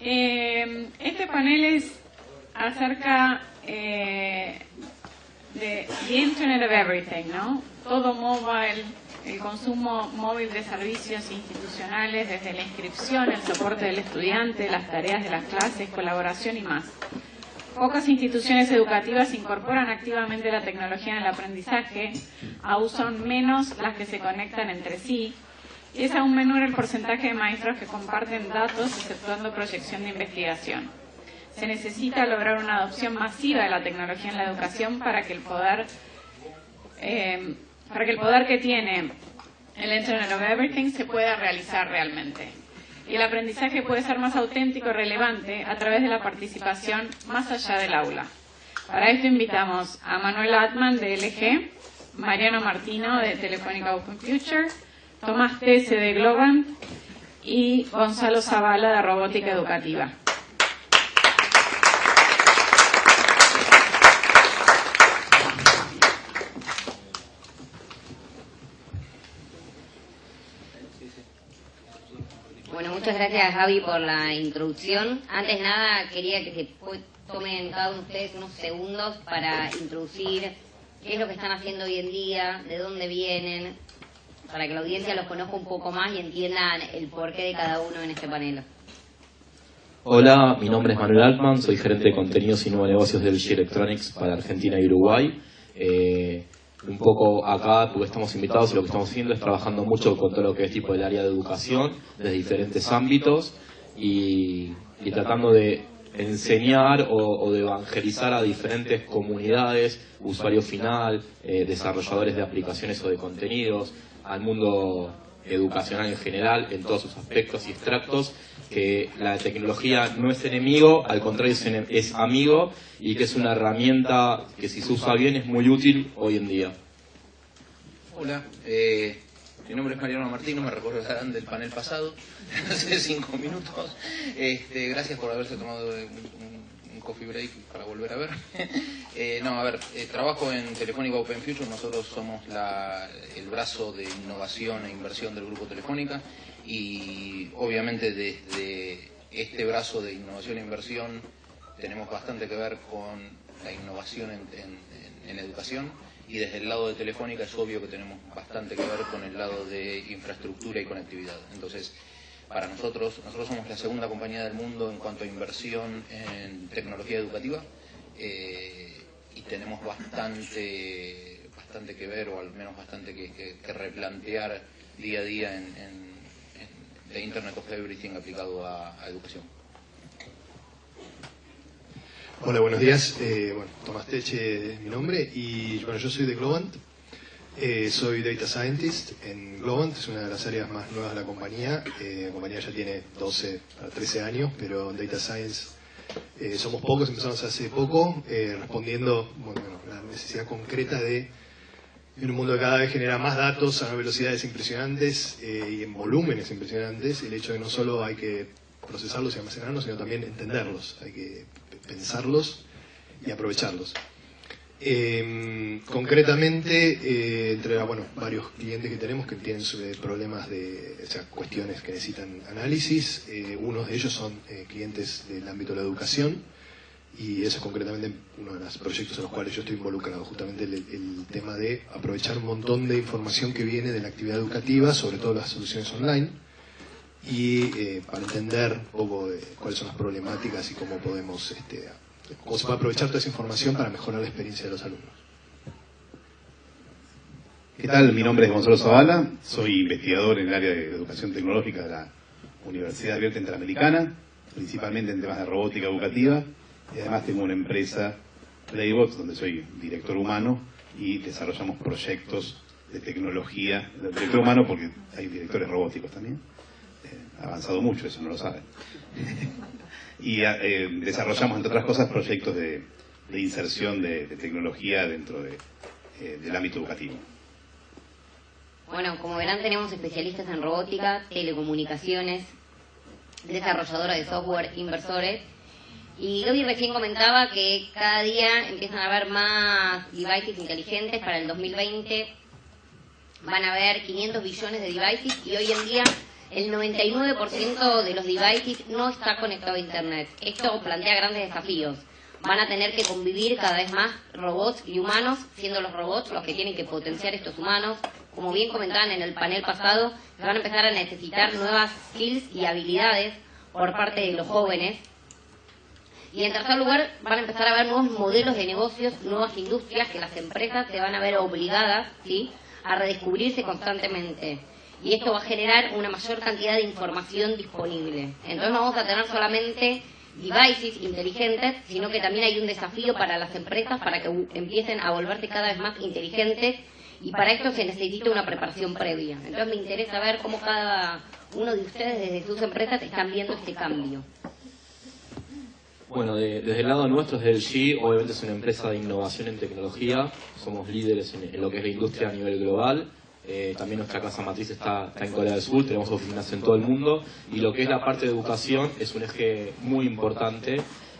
Este panel es acerca de the Internet of Everything, ¿no? Todo mobile, el consumo móvil de servicios institucionales, desde la inscripción, el soporte del estudiante, las tareas de las clases, colaboración y más. Pocas instituciones educativas incorporan activamente la tecnología en el aprendizaje, aún son menos las que se conectan entre sí, y es aún menor el porcentaje de maestros que comparten datos efectuando proyección de investigación. Se necesita lograr una adopción masiva de la tecnología en la educación para que el poder que tiene el Internet of Everything se pueda realizar realmente. Y el aprendizaje puede ser más auténtico y relevante a través de la participación más allá del aula. Para esto invitamos a Manuel Altman de LG, Mariano Martino de Telefónica Open Future, Tomás Tese de Globant y Gonzalo Zavala de Robótica Educativa. Bueno, muchas gracias Gaby por la introducción. Antes de nada quería que se tomen cada uno de ustedes unos segundos para introducir qué es lo que están haciendo hoy en día, de dónde vienen, para que la audiencia los conozca un poco más y entiendan el porqué de cada uno en este panel. Hola, mi nombre es Manuel Altman, soy gerente de contenidos y nuevos negocios de LG Electronics para Argentina y Uruguay. Un poco acá, porque estamos invitados y lo que estamos haciendo es trabajando mucho con todo lo que es tipo el área de educación, desde diferentes ámbitos y tratando de enseñar o de evangelizar a diferentes comunidades, usuario final, desarrolladores de aplicaciones o de contenidos, al mundo educacional en general, en todos sus aspectos y extractos, que la tecnología no es enemigo, al contrario es amigo y que es una herramienta que si se usa bien es muy útil hoy en día. Hola, mi nombre es Mariano Martino, me recordarán del panel pasado, hace 5 minutos. Gracias por haberse tomado un coffee break para volver a ver. Trabajo en Telefónica Open Future, nosotros somos el brazo de innovación e inversión del grupo Telefónica y obviamente desde este brazo de innovación e inversión tenemos bastante que ver con la innovación en educación y desde el lado de Telefónica es obvio que tenemos bastante que ver con el lado de infraestructura y conectividad. Entonces, para nosotros somos la segunda compañía del mundo en cuanto a inversión en tecnología educativa y tenemos bastante que ver, o al menos bastante que replantear día a día en The Internet of Everything aplicado a educación. Hola, buenos días. Tomás Teche es mi nombre y yo soy de Globant. Soy Data Scientist en Globant, es una de las áreas más nuevas de la compañía. La compañía ya tiene 12 a 13 años, pero en Data Science somos pocos, empezamos hace poco, respondiendo la necesidad concreta de, en un mundo que cada vez genera más datos a velocidades impresionantes y en volúmenes impresionantes, el hecho de no solo hay que procesarlos y almacenarlos, sino también entenderlos, hay que pensarlos y aprovecharlos. Concretamente, entre varios clientes que tenemos que tienen problemas cuestiones que necesitan análisis, unos de ellos son clientes del ámbito de la educación y eso es concretamente uno de los proyectos en los cuales yo estoy involucrado, justamente el tema de aprovechar un montón de información que viene de la actividad educativa, sobre todo las soluciones online, y para entender un poco cuáles son las problemáticas y cómo podemos cómo se puede aprovechar toda esa información para mejorar la experiencia de los alumnos. ¿Qué tal? Mi nombre es Gonzalo Zavala, soy investigador en el área de educación tecnológica de la Universidad Abierta Interamericana, principalmente en temas de robótica educativa, y además tengo una empresa, Playbox, donde soy director humano y desarrollamos proyectos de tecnología, director humano porque hay directores robóticos también, ha avanzado mucho, eso no lo saben. Y desarrollamos, entre otras cosas, proyectos de inserción de tecnología dentro del ámbito educativo. Bueno, como verán, tenemos especialistas en robótica, telecomunicaciones, desarrolladora de software, inversores. Y Gaby recién comentaba que cada día empiezan a haber más devices inteligentes. Para el 2020 van a haber 500 billones de devices y hoy en día el 99% de los devices no está conectado a Internet. Esto plantea grandes desafíos. Van a tener que convivir cada vez más robots y humanos, siendo los robots los que tienen que potenciar estos humanos. Como bien comentaban en el panel pasado, se van a empezar a necesitar nuevas skills y habilidades por parte de los jóvenes. Y en tercer lugar, van a empezar a haber nuevos modelos de negocios, nuevas industrias que las empresas se van a ver obligadas, ¿sí?, a redescubrirse constantemente. Y esto va a generar una mayor cantidad de información disponible. Entonces no vamos a tener solamente devices inteligentes, sino que también hay un desafío para las empresas para que empiecen a volverse cada vez más inteligentes, y para esto se necesita una preparación previa. Entonces me interesa ver cómo cada uno de ustedes desde sus empresas están viendo este cambio. Bueno, desde el lado nuestro, desde LG, obviamente es una empresa de innovación en tecnología, somos líderes en lo que es la industria a nivel global. También nuestra casa matriz está en Corea del Sur, tenemos oficinas en todo el mundo, y lo que es la parte de educación es un eje muy importante.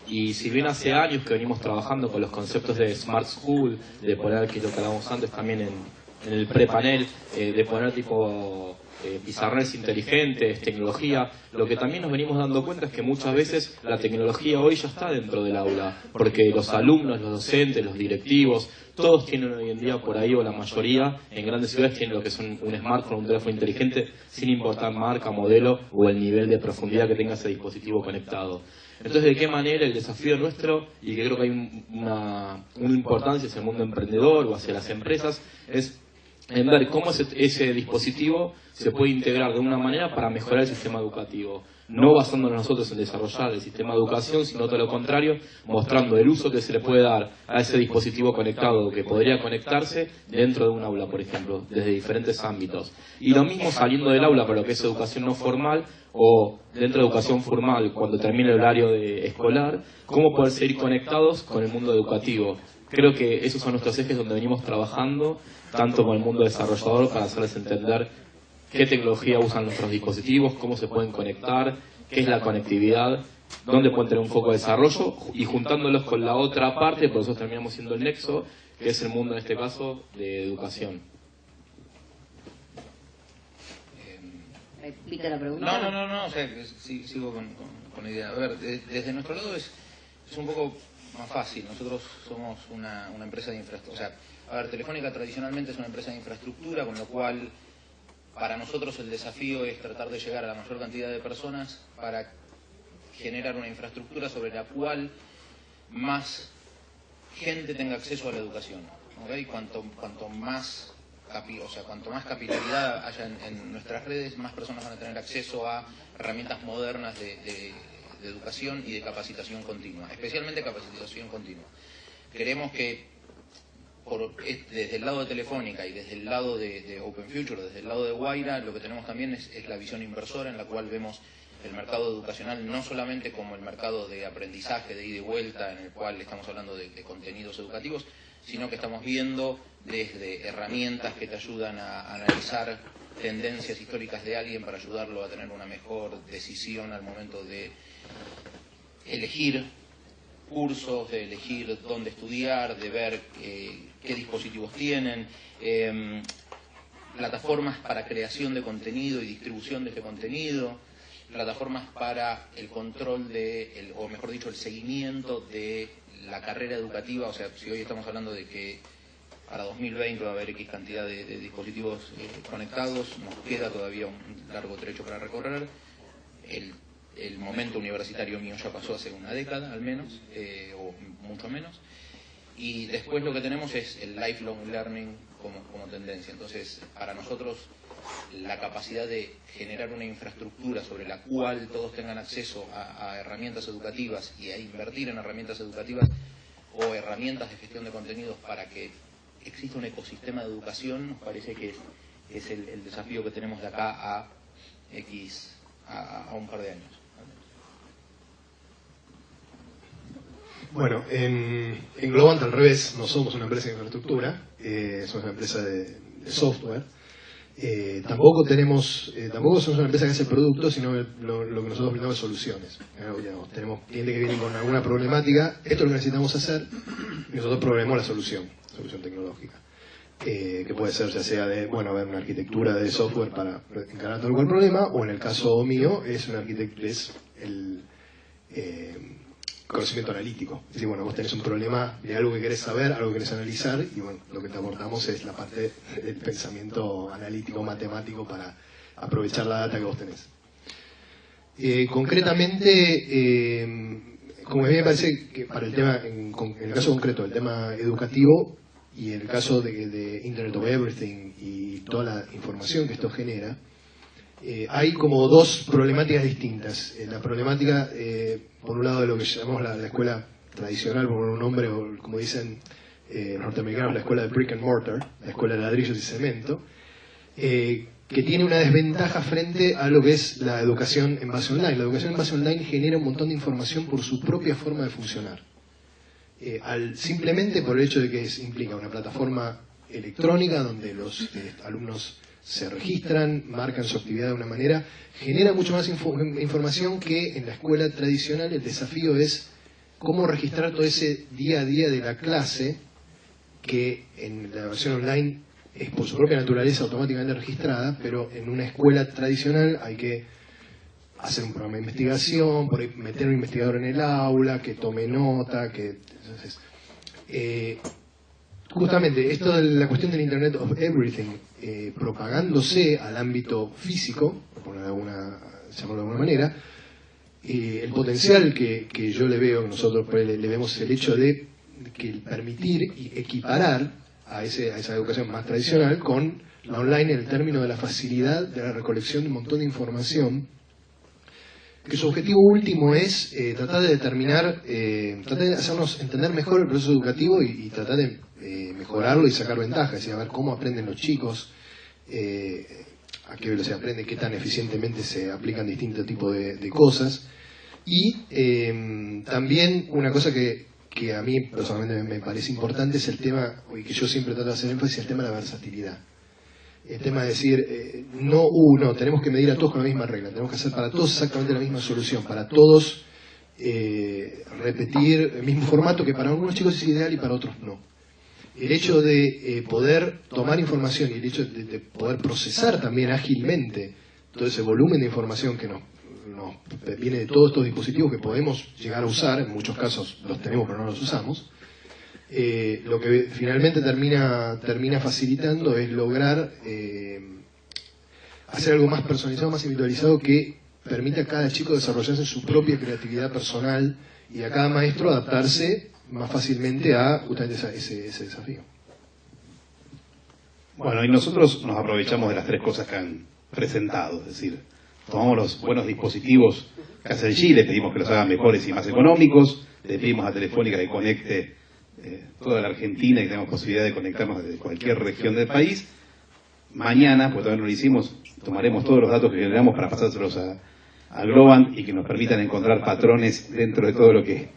Y si bien hace años que venimos trabajando con los conceptos de Smart School, de poner, que es lo que hablábamos antes también en el pre-panel, de poner tipo pizarrones inteligentes, tecnología, lo que también nos venimos dando cuenta es que muchas veces la tecnología hoy ya está dentro del aula, porque los alumnos, los docentes, los directivos, todos tienen hoy en día por ahí, o la mayoría, en grandes ciudades tienen lo que son un smartphone, un teléfono inteligente, sin importar marca, modelo o el nivel de profundidad que tenga ese dispositivo conectado. Entonces, ¿de qué manera el desafío nuestro, y que creo que hay una importancia hacia el mundo emprendedor o hacia las empresas, es en ver cómo ese dispositivo se puede integrar de una manera para mejorar el sistema educativo? No basándonos nosotros en desarrollar el sistema de educación, sino todo lo contrario, mostrando el uso que se le puede dar a ese dispositivo conectado, que podría conectarse dentro de un aula, por ejemplo, desde diferentes ámbitos. Y lo mismo saliendo del aula para lo que es educación no formal, o dentro de educación formal, cuando termine el horario escolar, cómo poder seguir conectados con el mundo educativo. Creo que esos son nuestros ejes donde venimos trabajando, tanto con el mundo desarrollador, para hacerles entender qué tecnología usan nuestros dispositivos, cómo se pueden conectar, qué es la conectividad, dónde pueden tener un foco de desarrollo, y juntándolos con la otra parte, por eso terminamos siendo el nexo, que es el mundo, en este caso, de educación. ¿Repite la pregunta? No, o sea, sigo con la idea. A ver, desde nuestro lado es un poco más fácil. Nosotros somos una empresa de infraestructura. O sea, a ver, Telefónica tradicionalmente es una empresa de infraestructura, con lo cual para nosotros el desafío es tratar de llegar a la mayor cantidad de personas para generar una infraestructura sobre la cual más gente tenga acceso a la educación, ¿okay? Cuanto más capilaridad haya en nuestras redes, más personas van a tener acceso a herramientas modernas de educación y de capacitación continua, especialmente capacitación continua. Queremos que desde el lado de Telefónica y desde el lado de Open Future, desde el lado de Wayra, lo que tenemos también es la visión inversora, en la cual vemos el mercado educacional no solamente como el mercado de aprendizaje, de ida y vuelta, en el cual estamos hablando de contenidos educativos, sino que estamos viendo desde herramientas que te ayudan a analizar tendencias históricas de alguien para ayudarlo a tener una mejor decisión al momento de elegir cursos, de elegir dónde estudiar, de ver qué dispositivos tienen, plataformas para creación de contenido y distribución de este contenido, plataformas para el control o mejor dicho, el seguimiento de la carrera educativa. O sea, si hoy estamos hablando de que para 2020 va a haber X cantidad de dispositivos conectados, nos queda todavía un largo trecho para recorrer. El momento universitario mío ya pasó hace una década al menos, o mucho menos, y después lo que tenemos es el lifelong learning como tendencia. Entonces, para nosotros, la capacidad de generar una infraestructura sobre la cual todos tengan acceso a herramientas educativas y a invertir en herramientas educativas o herramientas de gestión de contenidos para que exista un ecosistema de educación, nos parece que es el desafío que tenemos de acá a un par de años. Bueno, en Globant al revés, no somos una empresa de infraestructura, somos una empresa de software. Tampoco somos una empresa que hace productos, sino lo que nosotros brindamos es soluciones. Digamos, tenemos clientes que vienen con alguna problemática, esto es lo que necesitamos hacer, y nosotros proveemos la solución tecnológica. que puede ser ya sea de, bueno, ver una arquitectura de software para encarar todo el problema, o en el caso mío es una arquitectura, es el conocimiento analítico. Es decir, bueno, vos tenés un problema de algo que querés saber, algo que querés analizar, y bueno, lo que te aportamos es la parte del pensamiento analítico, matemático, para aprovechar la data que vos tenés. Concretamente, como a mí me parece que para el tema, en el caso concreto, el tema educativo, y en el caso de Internet of Everything y toda la información que esto genera, hay como dos problemáticas distintas. La problemática, por un lado, de lo que llamamos la escuela tradicional, por un nombre, o como dicen los norteamericanos, la escuela de brick and mortar, la escuela de ladrillos y cemento, que tiene una desventaja frente a lo que es la educación en base online. La educación en base online genera un montón de información por su propia forma de funcionar. Simplemente por el hecho de que implica una plataforma electrónica donde los alumnos se registran, marcan su actividad de una manera, genera mucho más información que en la escuela tradicional. El desafío es cómo registrar todo ese día a día de la clase, que en la versión online es por su propia naturaleza automáticamente registrada, pero en una escuela tradicional hay que hacer un programa de investigación, por ahí meter un investigador en el aula, que tome nota, que... Entonces, justamente, esto de la cuestión del Internet of Everything, propagándose al ámbito físico, por llamarlo de alguna manera, el potencial que yo le veo, nosotros le vemos el hecho de que permitir y equiparar a esa educación más tradicional con la online en el término de la facilidad de la recolección de un montón de información, que su objetivo último es tratar de determinar, tratar de hacernos entender mejor el proceso educativo y tratar de mejorarlo y sacar ventajas, es decir, a ver cómo aprenden los chicos, a qué velocidad aprenden, qué tan eficientemente se aplican distintos tipos de cosas. Y también una cosa que a mí personalmente me parece importante es el tema, y que yo siempre trato de hacer énfasis, el tema de la versatilidad. El tema de decir, no, tenemos que medir a todos con la misma regla, tenemos que hacer para todos exactamente la misma solución, para todos repetir el mismo formato, que para algunos chicos es ideal y para otros no. El hecho de poder tomar información y el hecho de poder procesar también ágilmente todo ese volumen de información que nos viene de todos estos dispositivos que podemos llegar a usar, en muchos casos los tenemos pero no los usamos, lo que finalmente termina facilitando es lograr hacer algo más personalizado, más individualizado, que permita a cada chico desarrollarse su propia creatividad personal y a cada maestro adaptarse más fácilmente a justamente ese desafío. Bueno, y nosotros nos aprovechamos de las tres cosas que han presentado, es decir, tomamos los buenos dispositivos que hace el Chile, pedimos que los hagan mejores y más económicos, le pedimos a Telefónica que conecte toda la Argentina y que tengamos posibilidad de conectarnos desde cualquier región del país. Mañana, pues todavía no lo hicimos, tomaremos todos los datos que generamos para pasárselos a Globant y que nos permitan encontrar patrones dentro de todo lo que,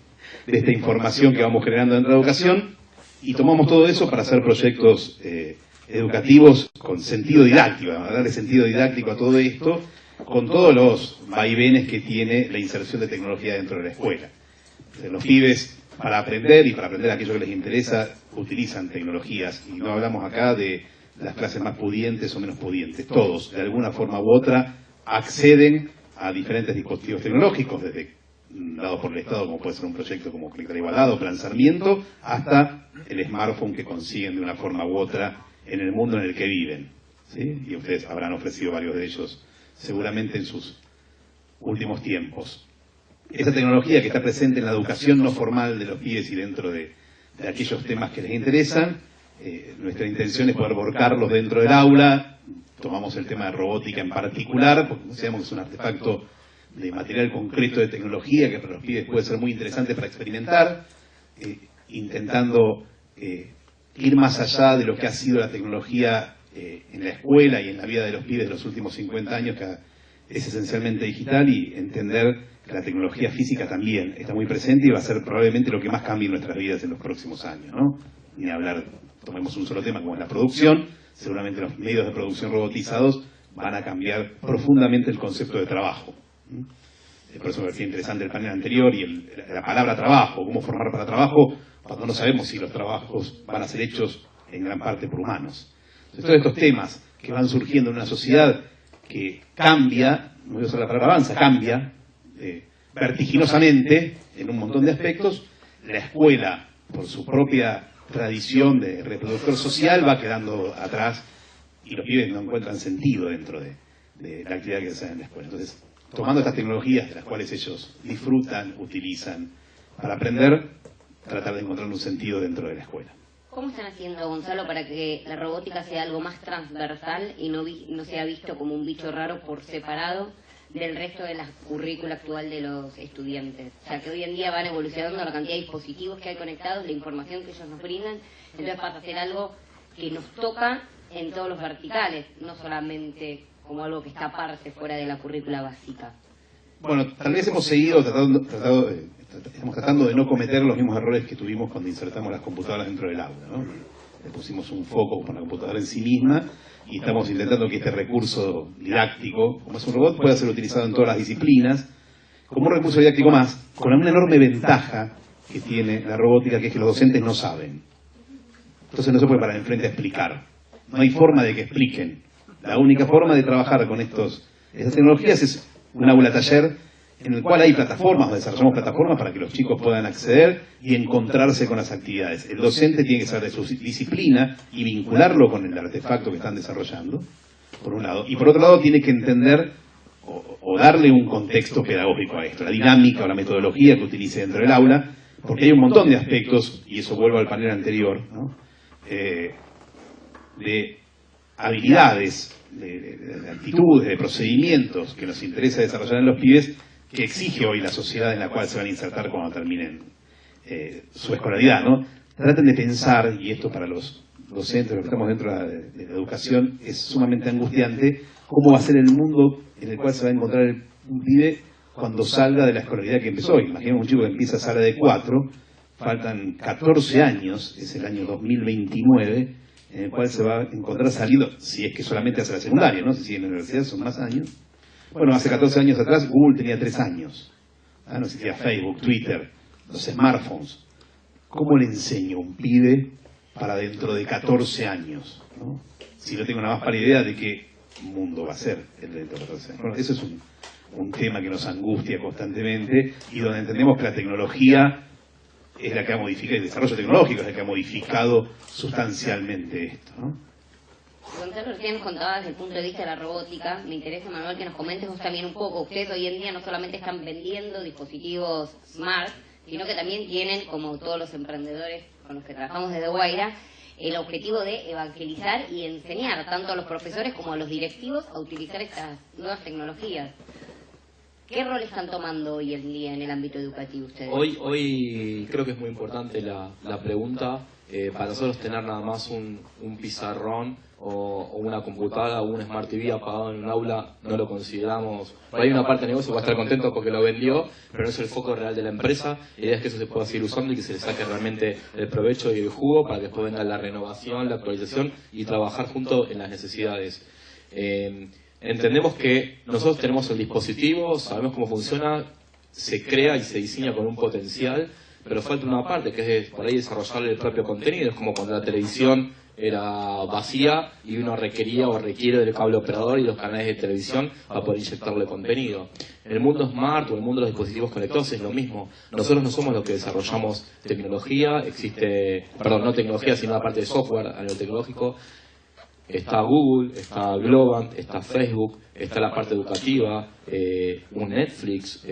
de esta información que vamos generando dentro de la educación, y tomamos todo eso para hacer proyectos educativos con sentido didáctico, darle sentido didáctico a todo esto, con todos los vaivenes que tiene la inserción de tecnología dentro de la escuela. Los pibes, para aprender y para aprender aquello que les interesa, utilizan tecnologías, y no hablamos acá de las clases más pudientes o menos pudientes. Todos, de alguna forma u otra, acceden a diferentes dispositivos tecnológicos, desde dados por el Estado, como puede ser un proyecto como Conectar Igualdad o Plan Sarmiento, hasta el smartphone que consiguen de una forma u otra en el mundo en el que viven, ¿sí? Y ustedes habrán ofrecido varios de ellos seguramente en sus últimos tiempos. Esa tecnología que está presente en la educación no formal de los pibes y dentro de aquellos temas que les interesan, nuestra intención es poder volcarlos dentro del aula. Tomamos el tema de robótica en particular, porque consideramos que es un artefacto de material concreto de tecnología que para los pibes puede ser muy interesante para experimentar, intentando ir más allá de lo que ha sido la tecnología en la escuela y en la vida de los pibes de los últimos 50 años, que es esencialmente digital, y entender que la tecnología física también está muy presente y va a ser probablemente lo que más cambie en nuestras vidas en los próximos años, ¿no? Ni hablar, tomemos un solo tema como es la producción, seguramente los medios de producción robotizados van a cambiar profundamente el concepto de trabajo. Por eso me parecía interesante el panel anterior y la palabra trabajo, cómo formar para trabajo, cuando no sabemos si los trabajos van a ser hechos en gran parte por humanos. Entonces, todos estos temas que van surgiendo en una sociedad que cambia, no voy a usar la palabra avanza, cambia vertiginosamente en un montón de aspectos, la escuela, por su propia tradición de reproductor social, va quedando atrás y los pibes no encuentran sentido dentro de la actividad que se hace en la escuela. Entonces, tomando estas tecnologías de las cuales ellos disfrutan, utilizan para aprender, tratar de encontrar un sentido dentro de la escuela. ¿Cómo están haciendo, Gonzalo, para que la robótica sea algo más transversal y no sea visto como un bicho raro por separado del resto de la currícula actual de los estudiantes? O sea, que hoy en día van evolucionando la cantidad de dispositivos que hay conectados, la información que ellos nos brindan, entonces pasa a ser algo que nos toca en todos los verticales, no solamente como algo que está aparte, fuera de la currícula básica. Bueno, tal vez hemos seguido estamos tratando de no cometer los mismos errores que tuvimos cuando insertamos las computadoras dentro del aula, ¿no? Le pusimos un foco con la computadora en sí misma y estamos intentando que este recurso didáctico, como es un robot, pueda ser utilizado en todas las disciplinas, como un recurso didáctico más, con una enorme ventaja que tiene la robótica, que es que los docentes no saben. Entonces no se puede parar enfrente a explicar. No hay forma de que expliquen. La única forma de trabajar con estas tecnologías es un aula taller en el cual hay plataformas, desarrollamos plataformas para que los chicos puedan acceder y encontrarse con las actividades. El docente tiene que saber de su disciplina y vincularlo con el artefacto que están desarrollando, por un lado, y por otro lado tiene que entender o darle un contexto pedagógico a esto, la dinámica o la metodología que utilice dentro del aula, porque hay un montón de aspectos, y eso vuelvo al panel anterior, ¿no? De habilidades, de actitudes, de procedimientos que nos interesa desarrollar en los pibes, que exige hoy la sociedad en la cual se van a insertar cuando terminen su escolaridad, ¿no? Traten de pensar, y esto para los docentes, los que estamos dentro de la educación, es sumamente angustiante, cómo va a ser el mundo en el cual se va a encontrar un pibe cuando salga de la escolaridad que empezó. Imaginemos un chico que empieza a sala de 4, faltan 14 años, es el año 2029, en el cual se va a encontrar saliendo, si es que solamente hace la secundaria, ¿no? Si sigue en la universidad son más años. Bueno, hace 14 años atrás Google tenía 3 años. No existía Facebook, Twitter, los smartphones. ¿Cómo le enseño a un pibe para dentro de 14 años? ¿No? Si no tengo una más pálida idea de qué mundo va a ser el dentro de 14 años. Bueno, eso es un tema que nos angustia constantemente y donde entendemos que la tecnología es la que ha modificado, el desarrollo tecnológico es la que ha modificado sustancialmente esto, ¿no? Gonzalo, recién nos contabas desde el punto de vista de la robótica. Me interesa, Manuel, que nos comentes vos también un poco. Ustedes hoy en día no solamente están vendiendo dispositivos smart, sino que también tienen, como todos los emprendedores con los que trabajamos desde Guaira, el objetivo de evangelizar y enseñar tanto a los profesores como a los directivos a utilizar estas nuevas tecnologías. ¿Qué rol están tomando hoy en día en el ámbito educativo ustedes? Hoy creo que es muy importante la pregunta. Para nosotros tener nada más un pizarrón o una computadora o un Smart TV apagado en un aula no lo consideramos. Hay una parte de negocio que va a estar contento porque lo vendió, pero no es el foco real de la empresa. La idea es que eso se pueda seguir usando y que se le saque realmente el provecho y el jugo para que después venga la renovación, la actualización y trabajar junto en las necesidades. Entendemos que nosotros tenemos el dispositivo, sabemos cómo funciona, se crea y se diseña con un potencial, pero falta una parte que es por ahí desarrollar el propio contenido. Es como cuando la televisión era vacía y uno requería o requiere del cable operador y los canales de televisión para poder inyectarle contenido. En el mundo smart o en el mundo de los dispositivos conectados es lo mismo. Nosotros no somos los que desarrollamos tecnología, no tecnología, sino la parte de software a nivel tecnológico. Está Google, está Globant, está Facebook, está la parte educativa, un Netflix,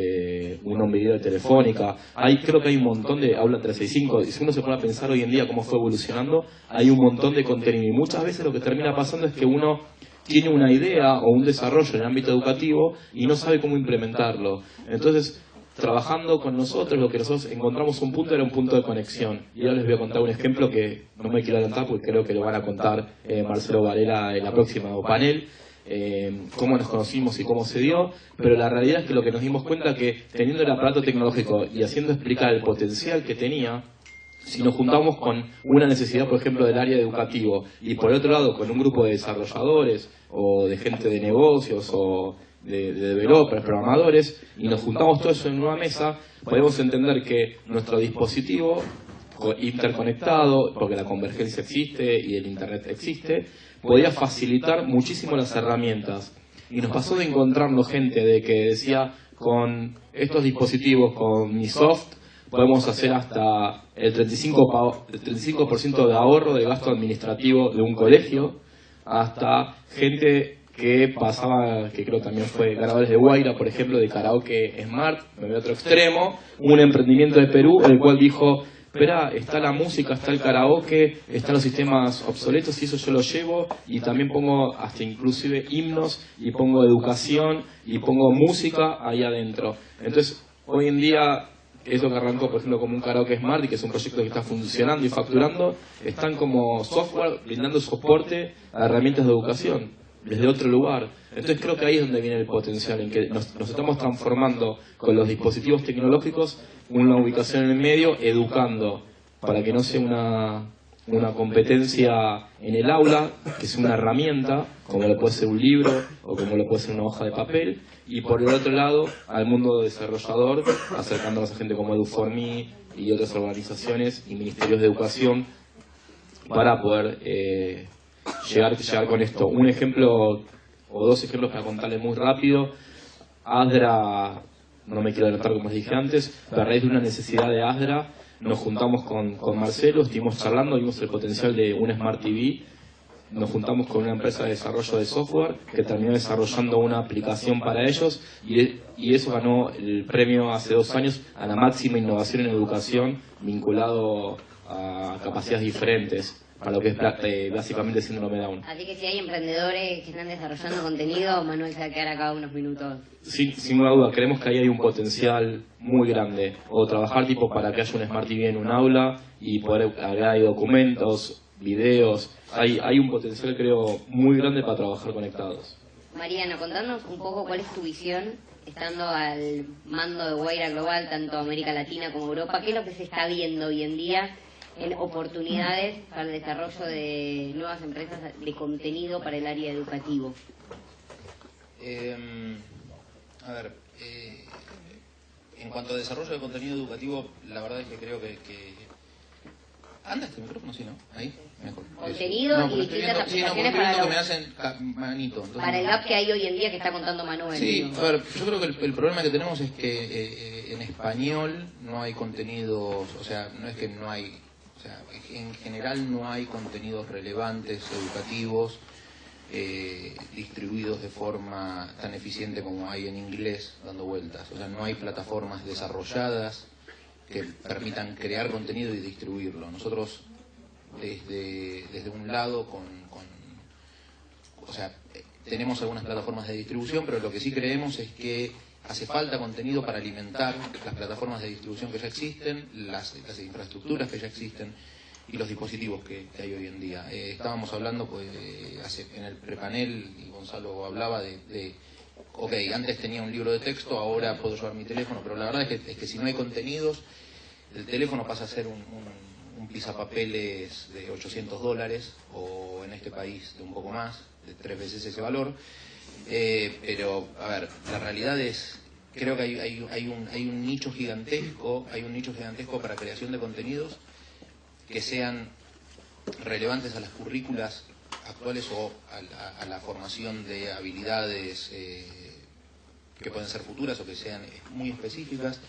un video de Telefónica. Creo que hay un montón de Aula 365. Y si uno se pone a pensar hoy en día cómo fue evolucionando, hay un montón de contenido. Y muchas veces lo que termina pasando es que uno tiene una idea o un desarrollo en el ámbito educativo y no sabe cómo implementarlo. Entonces, trabajando con nosotros, lo que nosotros encontramos un punto era un punto de conexión. Y ahora les voy a contar un ejemplo que no me quiero adelantar porque creo que lo van a contar Marcelo Varela en la próxima panel, cómo nos conocimos y cómo se dio, pero la realidad es que lo que nos dimos cuenta es que teniendo el aparato tecnológico y haciendo explicar el potencial que tenía, si nos juntamos con una necesidad, por ejemplo, del área educativo y por otro lado con un grupo de desarrolladores o de gente de negocios o de developers, programadores, y nos juntamos todo eso en una mesa, podemos entender que nuestro dispositivo interconectado, porque la convergencia existe y el Internet existe, podía facilitar muchísimo las herramientas. Y nos pasó de encontrarnos gente de que decía, con estos dispositivos, con mi soft, podemos hacer hasta el 35% de ahorro de gasto administrativo de un colegio, hasta gente que pasaba, que creo también fue Ganadores de Guaira, por ejemplo, de karaoke smart, me voy a otro extremo, un emprendimiento de Perú, el cual dijo, espera, está la música, está el karaoke, están los sistemas obsoletos, y eso yo lo llevo, y también pongo hasta inclusive himnos, y pongo educación, y pongo música ahí adentro. Entonces, hoy en día, eso que arrancó, por ejemplo, como un karaoke smart, y que es un proyecto que está funcionando y facturando, están como software brindando soporte a herramientas de educación desde otro lugar. Entonces creo que ahí es donde viene el potencial, en que nos estamos transformando con los dispositivos tecnológicos, una ubicación en el medio, educando, para que no sea una competencia en el aula, que sea una herramienta, como lo puede ser un libro o como lo puede ser una hoja de papel, y por el otro lado, al mundo desarrollador, acercándonos a gente como Edu4Me y otras organizaciones y ministerios de educación, para poder llegar con esto. Un ejemplo o dos ejemplos para contarles muy rápido. ASDRA, no me quiero adelantar como les dije antes, pero a raíz de una necesidad de ASDRA nos juntamos con Marcelo, estuvimos charlando, vimos el potencial de un Smart TV, nos juntamos con una empresa de desarrollo de software que terminó desarrollando una aplicación para ellos, y eso ganó el premio hace 2 años a la máxima innovación en educación vinculado a capacidades diferentes, para lo que es básicamente síndrome Down. Así que si hay emprendedores que están desarrollando contenido, Manuel se va a quedar acá unos minutos. Sin duda, creemos que ahí hay un potencial muy grande. O trabajar tipo para que haya un Smart TV en un aula y poder agregar ahí documentos, videos. Hay un potencial, creo, muy grande para trabajar conectados. Mariano, contanos un poco cuál es tu visión, estando al mando de Guaira Global, tanto América Latina como Europa. ¿Qué es lo que se está viendo hoy en día en oportunidades para el desarrollo de nuevas empresas de contenido para el área educativo? En cuanto a desarrollo de contenido educativo, la verdad es que creo que... ¿Anda este micrófono? Sí, ¿no? Ahí, mejor. Contenido No, y distintas aplicaciones para, que me hacen manito. Entonces, para el gap que hay hoy en día que está contando Manuel. Sí, a ver, yo creo que el problema que tenemos es que en español no hay contenidos, o sea, no es que no hay... O sea, en general no hay contenidos relevantes, educativos, distribuidos de forma tan eficiente como hay en inglés, dando vueltas. O sea, no hay plataformas desarrolladas que permitan crear contenido y distribuirlo. Nosotros, desde un lado, o sea, tenemos algunas plataformas de distribución, pero lo que sí creemos es que hace falta contenido para alimentar las plataformas de distribución que ya existen, las infraestructuras que ya existen y los dispositivos que hay hoy en día. Estábamos hablando pues, en el prepanel, y Gonzalo hablaba ok, antes tenía un libro de texto, ahora puedo llevar mi teléfono, pero la verdad es que si no hay contenidos, el teléfono pasa a ser un pisapapeles de $800, o en este país de un poco más, de 3 veces ese valor. Pero, a ver, la realidad es, creo que hay un nicho gigantesco, para creación de contenidos que sean relevantes a las currículas actuales o a la formación de habilidades que pueden ser futuras o que sean muy específicas.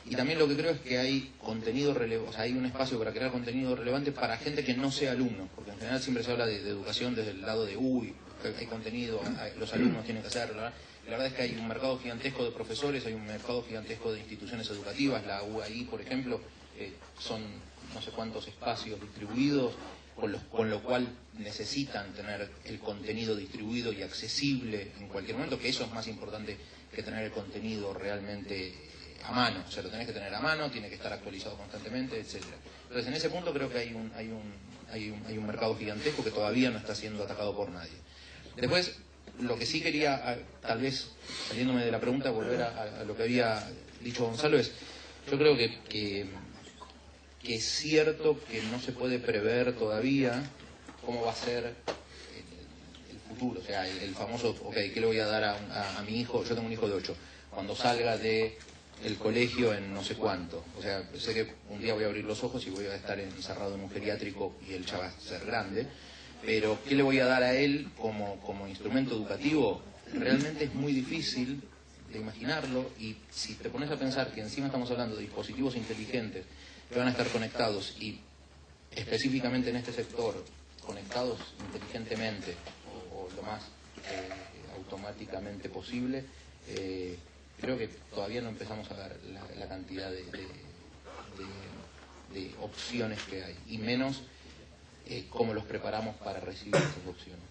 Y también lo que creo es que hay contenido relevante, o sea, hay un espacio para crear contenido relevante para gente que no sea alumno, porque en general siempre se habla de educación desde el lado de hay contenido, los alumnos tienen que hacerlo. La verdad es que hay un mercado gigantesco de profesores, hay un mercado gigantesco de instituciones educativas, la UAI, por ejemplo, son no sé cuántos espacios distribuidos, con lo cual necesitan tener el contenido distribuido y accesible en cualquier momento, que eso es más importante que tener el contenido realmente a mano. O sea, lo tenés que tener a mano, tiene que estar actualizado constantemente, etcétera. Entonces, en ese punto creo que hay un mercado gigantesco que todavía no está siendo atacado por nadie. Después, lo que sí quería, tal vez saliéndome de la pregunta, volver a lo que había dicho Gonzalo, es, yo creo que es cierto que no se puede prever todavía cómo va a ser el futuro. O sea, el famoso, ok, ¿qué le voy a dar a mi hijo? Yo tengo un hijo de 8. Cuando salga de el colegio en no sé cuánto. O sea, sé que un día voy a abrir los ojos y voy a estar encerrado en un geriátrico y él ya va a ser grande, pero ¿qué le voy a dar a él como instrumento educativo? Realmente es muy difícil de imaginarlo, y si te pones a pensar que encima estamos hablando de dispositivos inteligentes que van a estar conectados, y específicamente en este sector, conectados inteligentemente o lo más automáticamente posible, creo que todavía no empezamos a ver la cantidad de opciones que hay, y menos cómo los preparamos para recibir esas opciones.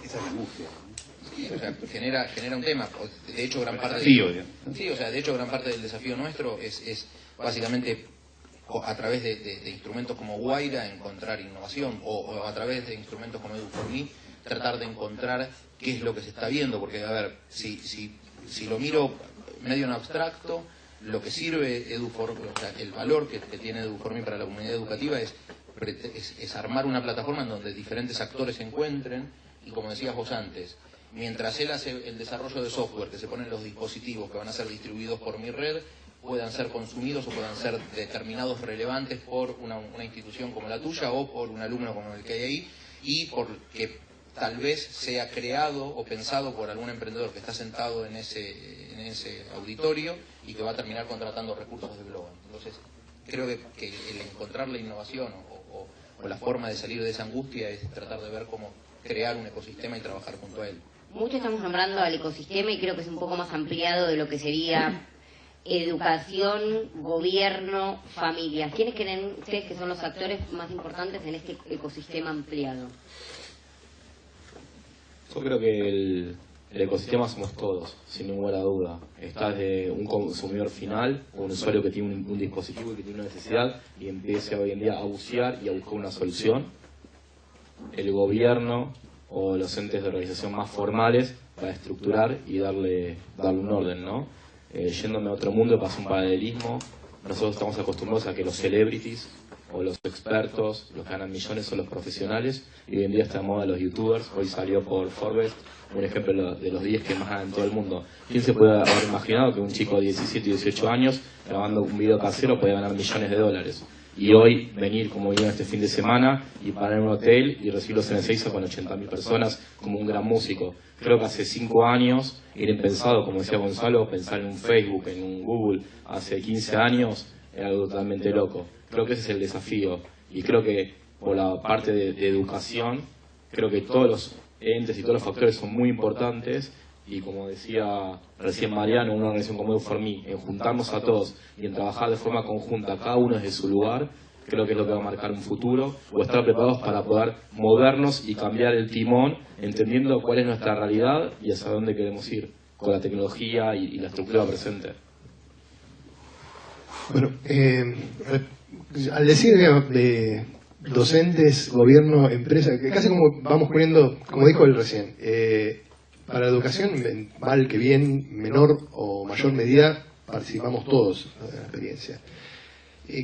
Esa es la angustia. Sí, o sea, genera un tema. De hecho, gran parte gran parte del desafío nuestro es básicamente a través de instrumentos como Guaira encontrar innovación, o a través de instrumentos como Edu4Me tratar de encontrar qué es lo que se está viendo, porque a ver, si lo miro medio en abstracto, lo que sirve Edu4Me, o sea, el valor que tiene Edu4Me para la comunidad educativa es armar una plataforma en donde diferentes actores se encuentren, y como decías vos antes, mientras él hace el desarrollo de software que se ponen los dispositivos que van a ser distribuidos por mi red, puedan ser consumidos o puedan ser determinados relevantes por una institución como la tuya o por un alumno como el que hay ahí, y porque tal vez sea creado o pensado por algún emprendedor que está sentado en ese auditorio y que va a terminar contratando recursos de Globant. Entonces, creo que el encontrar la innovación o la forma de salir de esa angustia es tratar de ver cómo crear un ecosistema y trabajar junto a él. Mucho estamos nombrando al ecosistema, y creo que es un poco más ampliado de lo que sería educación, gobierno, familias. ¿Quiénes creen ustedes que son los actores más importantes en este ecosistema ampliado? Yo creo que el ecosistema somos todos, sin ninguna duda. Está desde un consumidor final, o un usuario que tiene un dispositivo y que tiene una necesidad y empieza hoy en día a bucear y a buscar una solución. El gobierno o los entes de organización más formales para estructurar y darle un orden, ¿no? Yéndome a otro mundo, pasa un paralelismo. Nosotros estamos acostumbrados a que los celebrities o los expertos, los que ganan millones, son los profesionales, y hoy en día está de moda los youtubers. Hoy salió por Forbes un ejemplo de los 10 que más ganan en todo el mundo. ¿Quién se puede haber imaginado que un chico de 17 y 18 años grabando un video casero puede ganar millones de dólares? Y hoy venir como vino este fin de semana y parar en un hotel y recibirlos en el Ezeiza con 80.000 personas como un gran músico. Creo que hace 5 años era impensado, como decía Gonzalo, pensar en un Facebook, en un Google. Hace 15 años era algo totalmente loco. Creo que ese es el desafío, y creo que por la parte de educación, creo que todos los entes y todos los factores son muy importantes, y como decía recién Mariano, una organización como Edu4Me, en juntarnos a todos y en trabajar de forma conjunta, cada uno desde su lugar, creo que es lo que va a marcar un futuro, o estar preparados para poder movernos y cambiar el timón, entendiendo cuál es nuestra realidad y hacia dónde queremos ir con la tecnología y la estructura presente. Bueno, al decir de docentes, gobierno, empresa, que casi como vamos poniendo, como dijo él recién, para la educación, mal que bien, menor o mayor medida, participamos todos de la experiencia.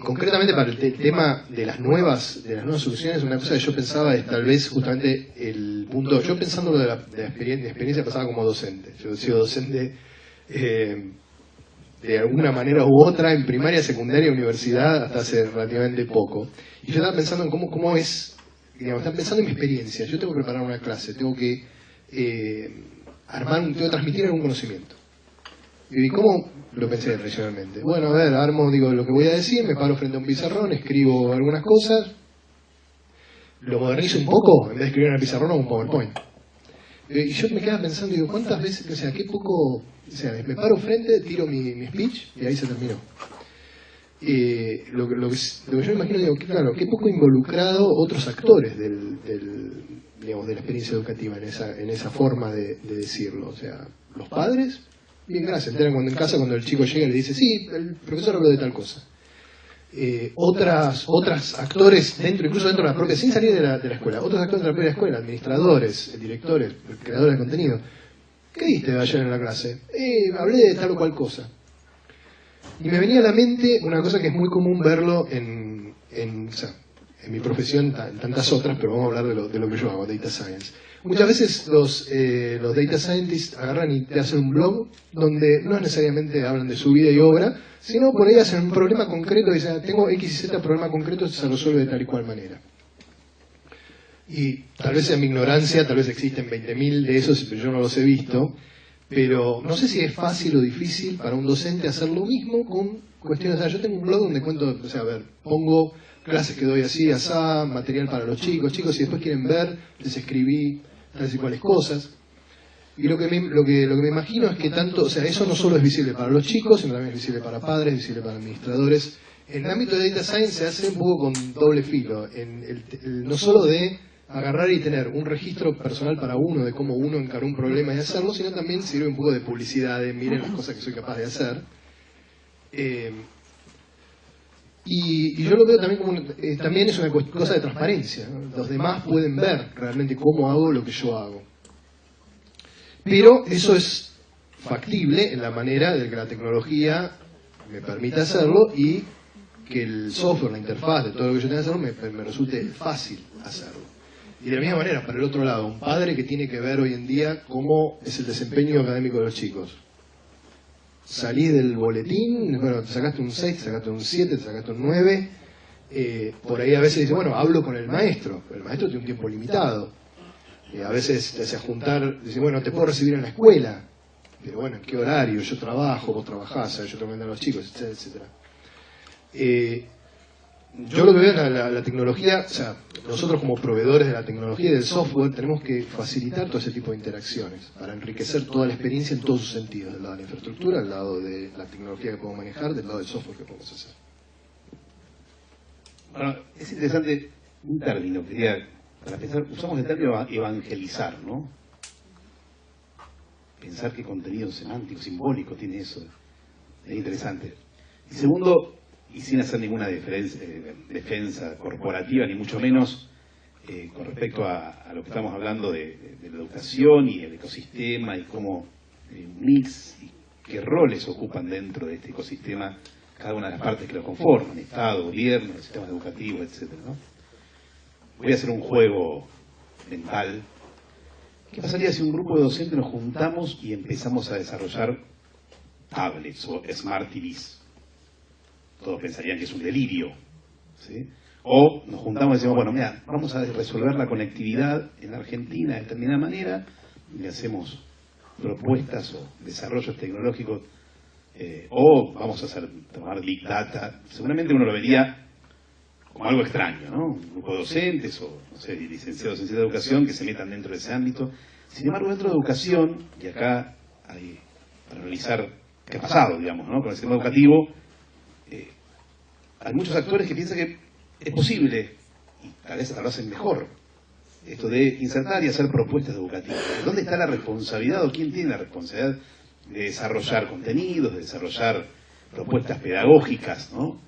Concretamente para el tema de las nuevas soluciones, una cosa que yo pensaba es tal vez justamente el punto, yo pensando lo de la experiencia pasada como docente. Yo he sido docente de alguna manera u otra en primaria, secundaria, universidad, hasta hace relativamente poco. Y yo estaba pensando en cómo es, digamos, estaba pensando en mi experiencia. Yo tengo que preparar una clase, tengo que tengo que transmitir algún conocimiento. ¿Y cómo lo pensé tradicionalmente? Bueno, a ver, armo, digo lo que voy a decir, me paro frente a un pizarrón, escribo algunas cosas, lo modernizo un poco, en vez de escribir en el pizarrón hago un PowerPoint. Y yo me quedaba pensando, digo, ¿cuántas veces, o sea, qué poco, o sea, me paro frente, tiro mi speech y ahí se terminó? Lo que yo me imagino, digo, claro, qué poco involucrado otros actores digamos, de la experiencia educativa en esa forma de decirlo. O sea, los padres, bien, gracias, enteran cuando en casa, cuando el chico llega y le dice, sí, el profesor habló de tal cosa. Otros actores, incluso dentro de la propia, sin salir de la escuela, otros actores de la propia escuela, administradores, directores, creadores de contenido. ¿Qué diste ayer en la clase? Hablé de tal o cual cosa. Y me venía a la mente una cosa que es muy común verlo o sea, en mi profesión, en tantas otras, pero vamos a hablar de lo que yo hago, Data Science. Muchas veces los Data Scientists agarran y te hacen un blog donde no necesariamente hablan de su vida y obra, sino por ahí hacen un problema concreto y dicen, tengo X y Z problema concreto, se resuelve de tal y cual manera. Y tal vez en mi ignorancia, tal vez existen 20.000 de esos, pero yo no los he visto, pero no sé si es fácil o difícil para un docente hacer lo mismo con cuestiones. O sea, yo tengo un blog donde cuento, o sea, a ver, pongo clases que doy así, asá, material para los chicos, si después quieren ver, les escribí tales y cuales cosas. Y lo que me imagino es que tanto, o sea, eso no solo es visible para los chicos, sino también es visible para padres, visible para administradores. En el ámbito de Data Science se hace un poco con doble filo, no solo de agarrar y tener un registro personal para uno de cómo uno encaró un problema y hacerlo, sino también sirve un poco de publicidad, de miren las cosas que soy capaz de hacer. Y yo lo veo también como también es una cosa de transparencia, ¿no? Los demás pueden ver realmente cómo hago lo que yo hago. Pero eso es factible en la manera de que la tecnología me permita hacerlo y que el software, la interfaz de todo lo que yo tenga que hacerlo me resulte fácil hacerlo. Y de la misma manera, para el otro lado, un padre que tiene que ver hoy en día cómo es el desempeño académico de los chicos. Salís del boletín, bueno, te sacaste un 6, te sacaste un 7, te sacaste un 9. Por ahí a veces dice, bueno, hablo con el maestro, pero el maestro tiene un tiempo limitado. A veces te hace juntar, dice, bueno, te puedo recibir en la escuela, pero bueno, ¿en qué horario? Yo trabajo, vos trabajás, yo tengo que mandar a los chicos, etcétera. Yo lo que veo en la tecnología, o sea, nosotros como proveedores de la tecnología y del software tenemos que facilitar todo ese tipo de interacciones para enriquecer toda la experiencia en todos sus sentidos, del lado de la infraestructura, del lado de la tecnología que podemos manejar, del lado del software que podemos hacer. Bueno, es interesante un término, para pensar, usamos el término evangelizar, ¿no? Pensar qué contenido semántico, simbólico tiene eso, es interesante. Y segundo, y sin hacer ninguna defensa corporativa, ni mucho menos con respecto a lo que estamos hablando de la educación y el ecosistema y cómo un mix y qué roles ocupan dentro de este ecosistema cada una de las partes que lo conforman, Estado, gobierno, sistemas educativos, etcétera, ¿no? Voy a hacer un juego mental. ¿Qué pasaría si un grupo de docentes nos juntamos y empezamos a desarrollar tablets o smart TVs? Todos pensarían que es un delirio, ¿sí? O nos juntamos y decimos, bueno, mira, vamos a resolver la conectividad en Argentina de determinada manera, y hacemos propuestas o desarrollos tecnológicos, o vamos a tomar Big Data. Seguramente uno lo vería como algo extraño, ¿no? Un grupo de docentes o, no sé, licenciados en ciencia de educación que se metan dentro de ese ámbito. Sin embargo, dentro de educación, y acá hay para analizar qué ha pasado, digamos, ¿no? Con el sistema educativo, hay muchos actores que piensan que es posible, y tal vez hasta lo hacen mejor, esto de insertar y hacer propuestas educativas. ¿Dónde está la responsabilidad o quién tiene la responsabilidad de desarrollar contenidos, de desarrollar propuestas pedagógicas, ¿no?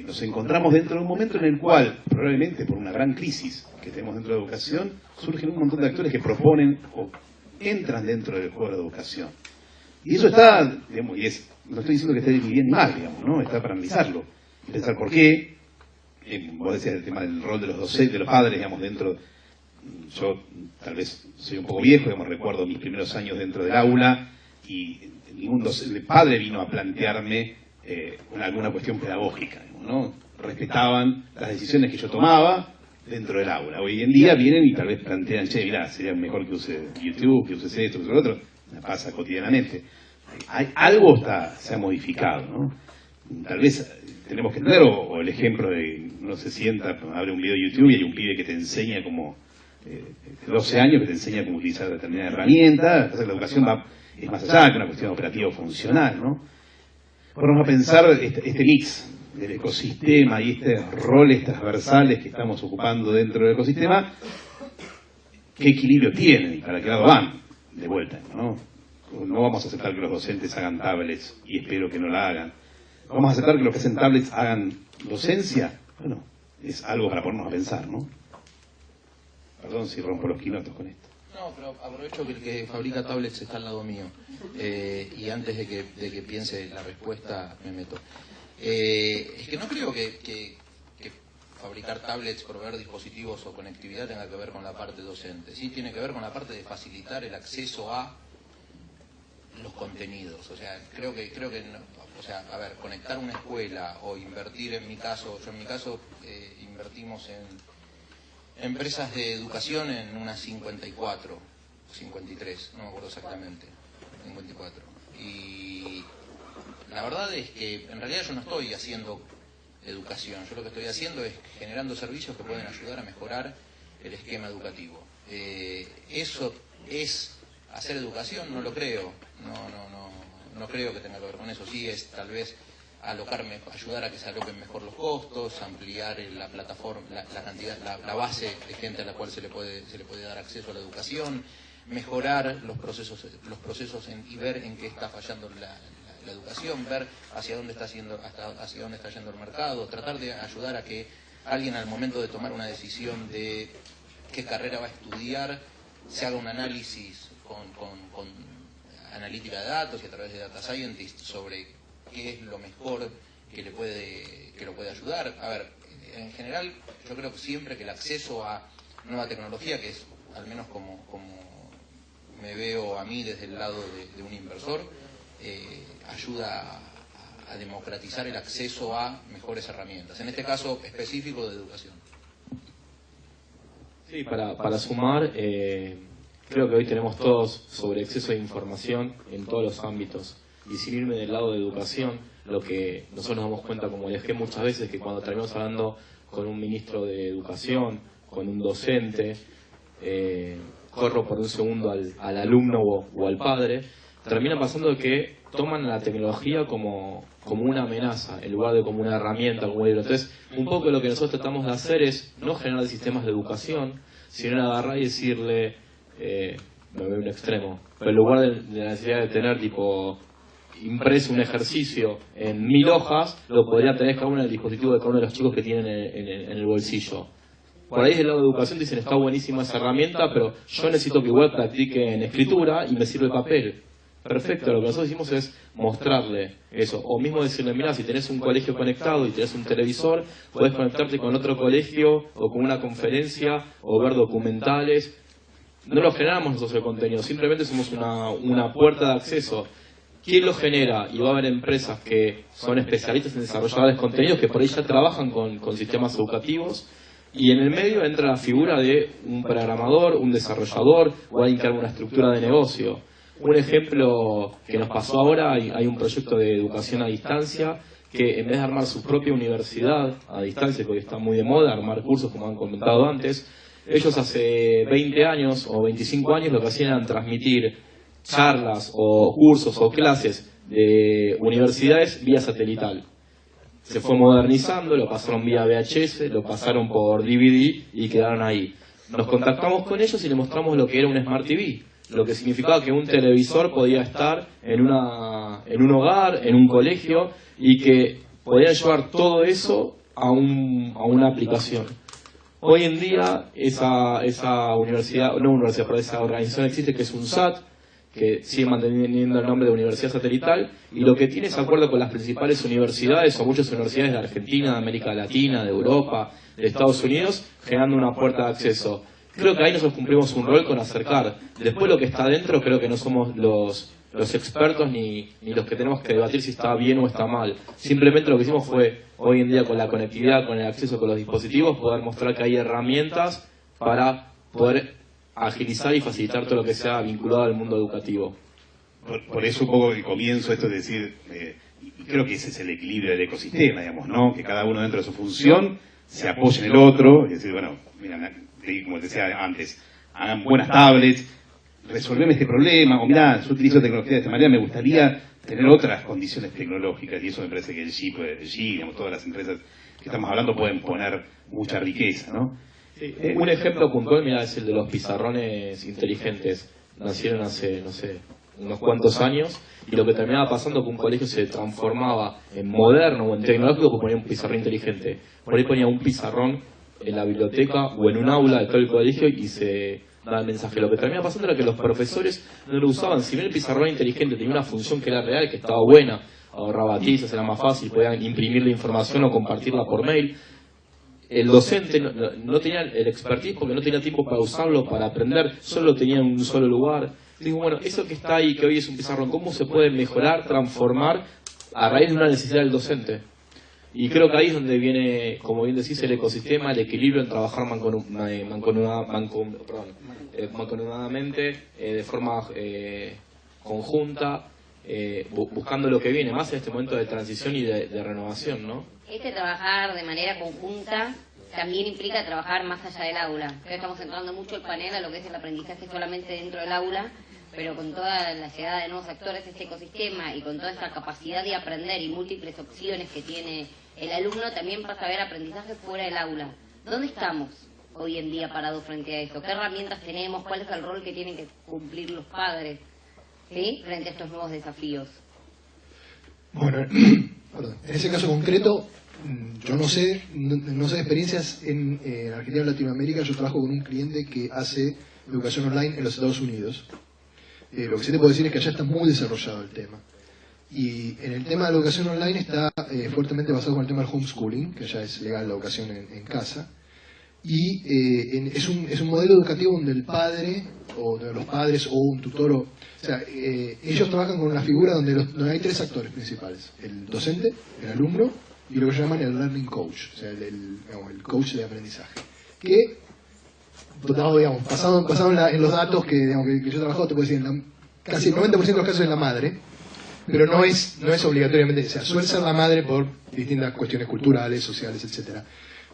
Nos encontramos dentro de un momento en el cual, probablemente por una gran crisis que tenemos dentro de la educación, surgen un montón de actores que proponen o entran dentro del juego de la educación. Y eso está, digamos, no estoy diciendo que esté ni bien ni mal, digamos, ¿no? Está para analizarlo, pensar por qué. Vos decías el tema del rol de los docentes, de los padres, digamos, dentro. Yo tal vez soy un poco viejo, digamos, recuerdo mis primeros años dentro del aula y ningún padre vino a plantearme alguna cuestión pedagógica, ¿no? Respetaban las decisiones que yo tomaba dentro del aula. Hoy en día vienen y tal vez plantean, che, mirá, sería mejor que use YouTube, que use esto, que use lo otro. Me pasa cotidianamente. Algo se ha modificado, ¿no? Tal vez tenemos que tener, o el ejemplo de uno se sienta, abre un video de YouTube y hay un pibe que te enseña como 12 años que te enseña cómo utilizar determinada herramienta. Entonces la educación es más allá que una cuestión operativa o funcional, ¿no? Ahora vamos a pensar este mix del ecosistema y estos roles transversales que estamos ocupando dentro del ecosistema, ¿qué equilibrio tienen y para qué lado van? De vuelta, ¿no? No vamos a aceptar que los docentes hagan tablets y espero que no la hagan. ¿Vamos a aceptar que los que hacen tablets hagan docencia? Bueno, es algo para ponernos a pensar, ¿no? Perdón si rompo los quinotos con esto. No, pero aprovecho que el que fabrica tablets está al lado mío. Y antes de que piense la respuesta, me meto. Es que no creo que fabricar tablets, proveer dispositivos o conectividad tenga que ver con la parte docente. Sí tiene que ver con la parte de facilitar el acceso a los contenidos. O sea, creo que no, o sea, a ver, conectar una escuela o invertir, en mi caso invertimos en empresas de educación en unas 54 o 53, no me acuerdo exactamente, 54. Y la verdad es que en realidad yo no estoy haciendo educación, yo lo que estoy haciendo es generando servicios que pueden ayudar a mejorar el esquema educativo. ¿Eso es hacer educación? No lo creo, no creo que tenga que ver con eso. Sí es tal vez ayudar a que se aloquen mejor los costos, ampliar la plataforma, la cantidad, la base de gente a la cual se le puede dar acceso a la educación, mejorar los procesos y ver en qué está fallando la educación, ver hacia dónde está yendo el mercado, tratar de ayudar a que alguien al momento de tomar una decisión de qué carrera va a estudiar se haga un análisis con analítica de datos y a través de data scientists sobre qué es lo mejor que lo puede ayudar. A ver, en general yo creo que siempre que el acceso a nueva tecnología, que es al menos como me veo a mí desde el lado de un inversor, ayuda a democratizar el acceso a mejores herramientas, en este caso específico de educación. Sí, para sumar, creo que hoy tenemos todos sobre exceso de información en todos los ámbitos. Y sin irme del lado de educación, lo que nosotros nos damos cuenta, como les dije muchas veces, que cuando terminamos hablando con un ministro de educación, con un docente, corro por un segundo al alumno o al padre, termina pasando que toman la tecnología como una amenaza, en lugar de como una herramienta, como un libro. Entonces, un poco lo que nosotros tratamos de hacer es no generar sistemas de educación, sino agarrar y decirle, me veo un extremo, pero en lugar de la necesidad de tener tipo impreso un ejercicio en 1000 hojas, lo podría tener cada uno en el dispositivo de cada uno de los chicos que tienen en el bolsillo. Por ahí del lado de educación dicen, está buenísima esa herramienta, pero yo necesito que igual practiquen escritura y me sirve el papel. Perfecto, lo que nosotros hicimos es mostrarle eso, o mismo decirle, mira, si tenés un colegio conectado y tenés un televisor, podés conectarte con otro colegio o con una conferencia o ver documentales. No lo generamos nosotros el contenido, simplemente somos una puerta de acceso. ¿Quién lo genera? Y va a haber empresas que son especialistas en desarrollar contenidos que por ahí ya trabajan con sistemas educativos, y en el medio entra la figura de un programador, un desarrollador o alguien que haga una estructura de negocio. Un ejemplo que nos pasó ahora, hay un proyecto de educación a distancia que en vez de armar su propia universidad a distancia, que hoy está muy de moda, armar cursos como han comentado antes, ellos hace 20 años o 25 años lo que hacían era transmitir charlas o cursos o clases de universidades vía satelital. Se fue modernizando, lo pasaron vía VHS, lo pasaron por DVD y quedaron ahí. Nos contactamos con ellos y les mostramos lo que era un Smart TV, lo que significaba que un televisor podía estar en un hogar, en un colegio, y que podían llevar todo eso a una aplicación. Hoy en día esa universidad, no universidad, pero esa organización existe, que es UNSAT, que sigue manteniendo el nombre de Universidad Satelital, y lo que tiene es acuerdo con las principales universidades o muchas universidades de Argentina, de América Latina, de Europa, de Estados Unidos, generando una puerta de acceso. Creo que ahí nosotros cumplimos un rol con acercar. Después lo que está adentro, creo que no somos los expertos ni los que tenemos que debatir si está bien o está mal. Simplemente lo que hicimos fue, hoy en día con la conectividad, con el acceso con los dispositivos, poder mostrar que hay herramientas para poder agilizar y facilitar todo lo que sea vinculado al mundo educativo. Por eso un poco el comienzo, esto es decir, y creo que ese es el equilibrio del ecosistema, digamos, ¿no? Que cada uno dentro de su función se apoye en el otro, y decir, bueno, mira, como te decía antes, hagan buenas tablets, resolveme este problema, o mira, yo utilizo tecnología de esta manera, me gustaría tener otras condiciones tecnológicas, y eso me parece que el GI, digamos, todas las empresas que estamos hablando pueden poner mucha riqueza, ¿no? Un ejemplo puntual, mira, es el de los pizarrones inteligentes. Nacieron hace, no sé, unos cuantos años, y lo que terminaba pasando es que un colegio se transformaba en moderno o en tecnológico porque ponía un pizarrón inteligente. Por ahí ponía un pizarrón en la biblioteca o en un aula de todo el colegio y se daba el mensaje. Lo que terminaba pasando era que los profesores no lo usaban. Si bien el pizarrón inteligente tenía una función que era real, que estaba buena, ahorraba tizas, era más fácil, podían imprimir la información o compartirla por mail, el docente no tenía el expertise porque no tenía tiempo para usarlo, para aprender, solo tenía en un solo lugar. Digo, bueno, eso que está ahí, que hoy es un pizarrón, ¿cómo se puede mejorar, transformar a raíz de una necesidad del docente? Y creo que ahí es donde viene, como bien decís, el ecosistema, el equilibrio en trabajar mancomunadamente, de forma conjunta, buscando lo que viene, más en este momento de transición y de renovación, ¿no? Este trabajar de manera conjunta también implica trabajar más allá del aula. Creo que estamos centrando mucho el panel a lo que es el aprendizaje solamente dentro del aula, pero con toda la llegada de nuevos actores a este ecosistema y con toda esta capacidad de aprender y múltiples opciones que tiene el alumno, también pasa a ver aprendizaje fuera del aula. ¿Dónde estamos hoy en día parados frente a esto? ¿Qué herramientas tenemos? ¿Cuál es el rol que tienen que cumplir los padres, ¿sí?, frente a estos nuevos desafíos? Bueno, en ese caso concreto, yo no sé de experiencias en Argentina o Latinoamérica. Yo trabajo con un cliente que hace educación online en los Estados Unidos. Lo que sí te puedo decir es que allá está muy desarrollado el tema. Y en el tema de la educación online está fuertemente basado con el tema del homeschooling, que ya es legal la educación en casa. Y es un modelo educativo donde el padre, o de los padres, o un tutor, o sea, ellos trabajan con una figura donde hay tres actores principales: el docente, el alumno y lo que llaman el learning coach, o sea, el coach de aprendizaje. Que, digamos, basado en los datos que yo he trabajado, te puedo decir, casi el 90% de los casos es la madre, pero no es obligatoriamente, o sea, suele ser la madre por distintas cuestiones culturales, sociales, etcétera.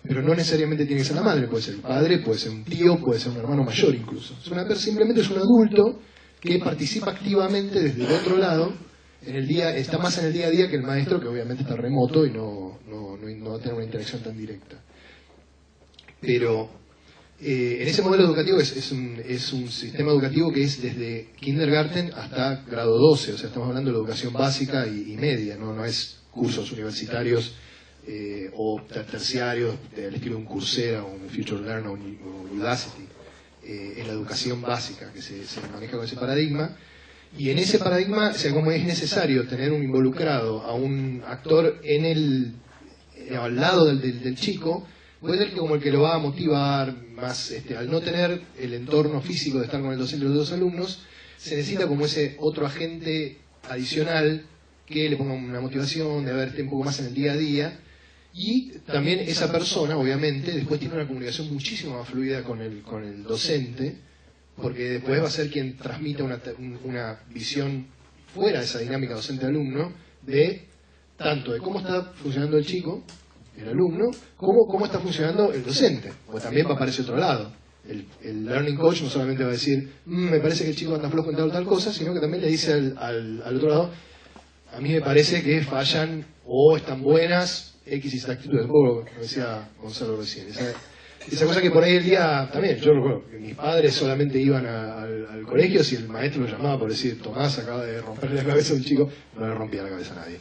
Pero no necesariamente tiene que ser la madre, puede ser el padre, puede ser un tío, puede ser un hermano mayor incluso. Simplemente es un adulto que participa activamente desde el otro lado, está más en el día a día que el maestro, que obviamente está remoto y no va a tener una interacción tan directa. Pero en ese modelo educativo es un sistema educativo que es desde kindergarten hasta grado 12, o sea, estamos hablando de la educación básica y media, no es cursos universitarios o terciarios del estilo de un Coursera o un Future Learn o un Udacity. Es la educación básica que se maneja con ese paradigma. Y en ese paradigma, o sea, como es necesario tener un involucrado a un actor al lado del chico, puede ser que como el que lo va a motivar más, al no tener el entorno físico de estar con el docente y los dos alumnos, se necesita como ese otro agente adicional que le ponga una motivación de esté un poco más en el día a día. Y también esa persona, obviamente, después tiene una comunicación muchísimo más fluida con el docente, porque después va a ser quien transmita una visión fuera de esa dinámica docente-alumno, tanto de cómo está funcionando el chico, el alumno, como cómo está funcionando el docente, porque también va a aparecer otro lado. El learning coach no solamente va a decir, me parece que el chico anda flojo en tal cosa, sino que también le dice al otro lado, a mí me parece que fallan o están buenas X y actitudes, un poco lo que decía Gonzalo recién. Esa cosa que por ahí el día, también, yo recuerdo que mis padres solamente iban al colegio si el maestro lo llamaba por decir, Tomás acaba de romperle la cabeza a un chico, no le rompía la cabeza a nadie.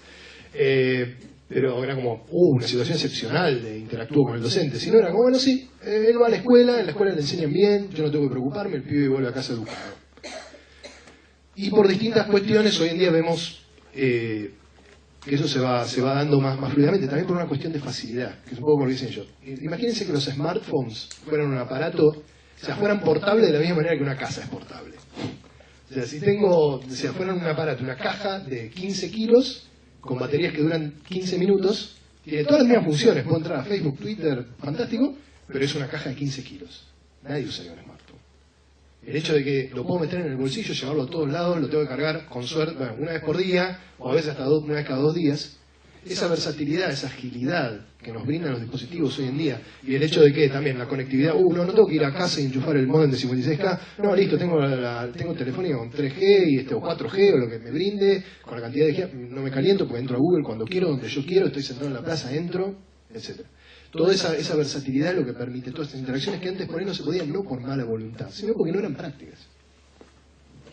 Pero era como, una situación excepcional de interactúo con el docente. Si no, era como, bueno, sí, él va a la escuela, en la escuela le enseñan bien, yo no tengo que preocuparme, el pibe vuelve a casa educado. Y por distintas cuestiones, hoy en día vemos que eso se va dando más fluidamente, también por una cuestión de facilidad, que es un poco como lo dicen yo. Imagínense que los smartphones fueran un aparato, o sea, fueran portables de la misma manera que una casa es portable. O sea, fueran un aparato, una caja de 15 kilos, con baterías que duran 15 minutos, tiene todas las mismas funciones, puedo entrar a Facebook, Twitter, fantástico, pero es una caja de 15 kilos. Nadie usaría un smartphone. El hecho de que lo puedo meter en el bolsillo, llevarlo a todos lados, lo tengo que cargar con suerte, una vez por día, o a veces hasta una vez cada 2 días, esa versatilidad, esa agilidad que nos brindan los dispositivos hoy en día, y el hecho de que también la conectividad, no tengo que ir a casa y enchufar el módem de 56K, no, listo, tengo telefónica con 3G o 4G o lo que me brinde, con la cantidad de gigas, no me caliento porque entro a Google cuando quiero, donde yo quiero, estoy sentado en la plaza, entro, etcétera. Toda esa versatilidad es lo que permite todas estas interacciones que antes por ahí no se podían, no por mala voluntad, sino porque no eran prácticas.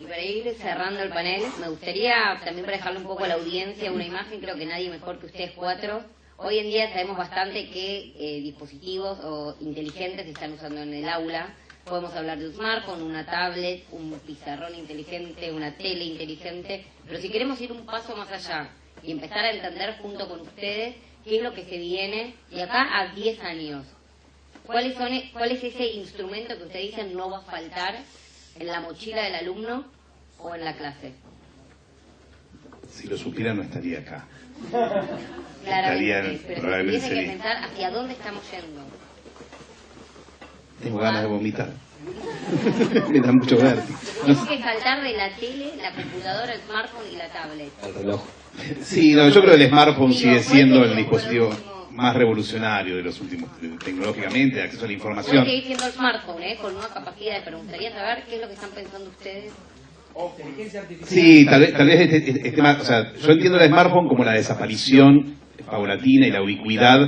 Y para ir cerrando el panel, me gustaría también para dejarle un poco a la audiencia una imagen, creo que nadie mejor que ustedes 4. Hoy en día sabemos bastante qué dispositivos o inteligentes se están usando en el aula. Podemos hablar de un smartphone, una tablet, un pizarrón inteligente, una tele inteligente, pero si queremos ir un paso más allá y empezar a entender junto con ustedes qué es lo que se viene de acá a 10 años. ¿Cuál es ese instrumento que ustedes dicen no va a faltar en la mochila del alumno o en la clase? Si lo supiera no estaría acá. Claramente, pero probablemente si tuviese que pensar hacia dónde estamos yendo. Tengo ganas de vomitar. Me da mucho vértigo. Tenemos que saltar de la tele, la computadora, el smartphone y la tablet. El reloj. Sí, no, yo creo que el smartphone Digo, sigue ¿cuál siendo sería el dispositivo más revolucionario de los últimos, tecnológicamente, de acceso a la información. Puede seguir siendo el smartphone, con nuevas capacidades, pero me gustaría saber qué es lo que están pensando ustedes. Sí, tal vez este tema, o sea, yo entiendo el smartphone como la desaparición paulatina y la ubicuidad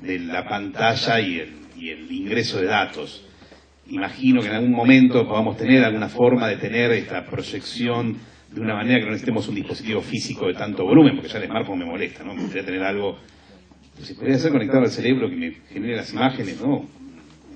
de la pantalla y el ingreso de datos. Imagino que en algún momento podamos tener alguna forma de tener esta proyección de una manera que no necesitemos un dispositivo físico de tanto volumen, porque ya el smartphone me molesta, ¿no? Me gustaría tener algo, si podría ser conectado al cerebro que me genere las imágenes, ¿no?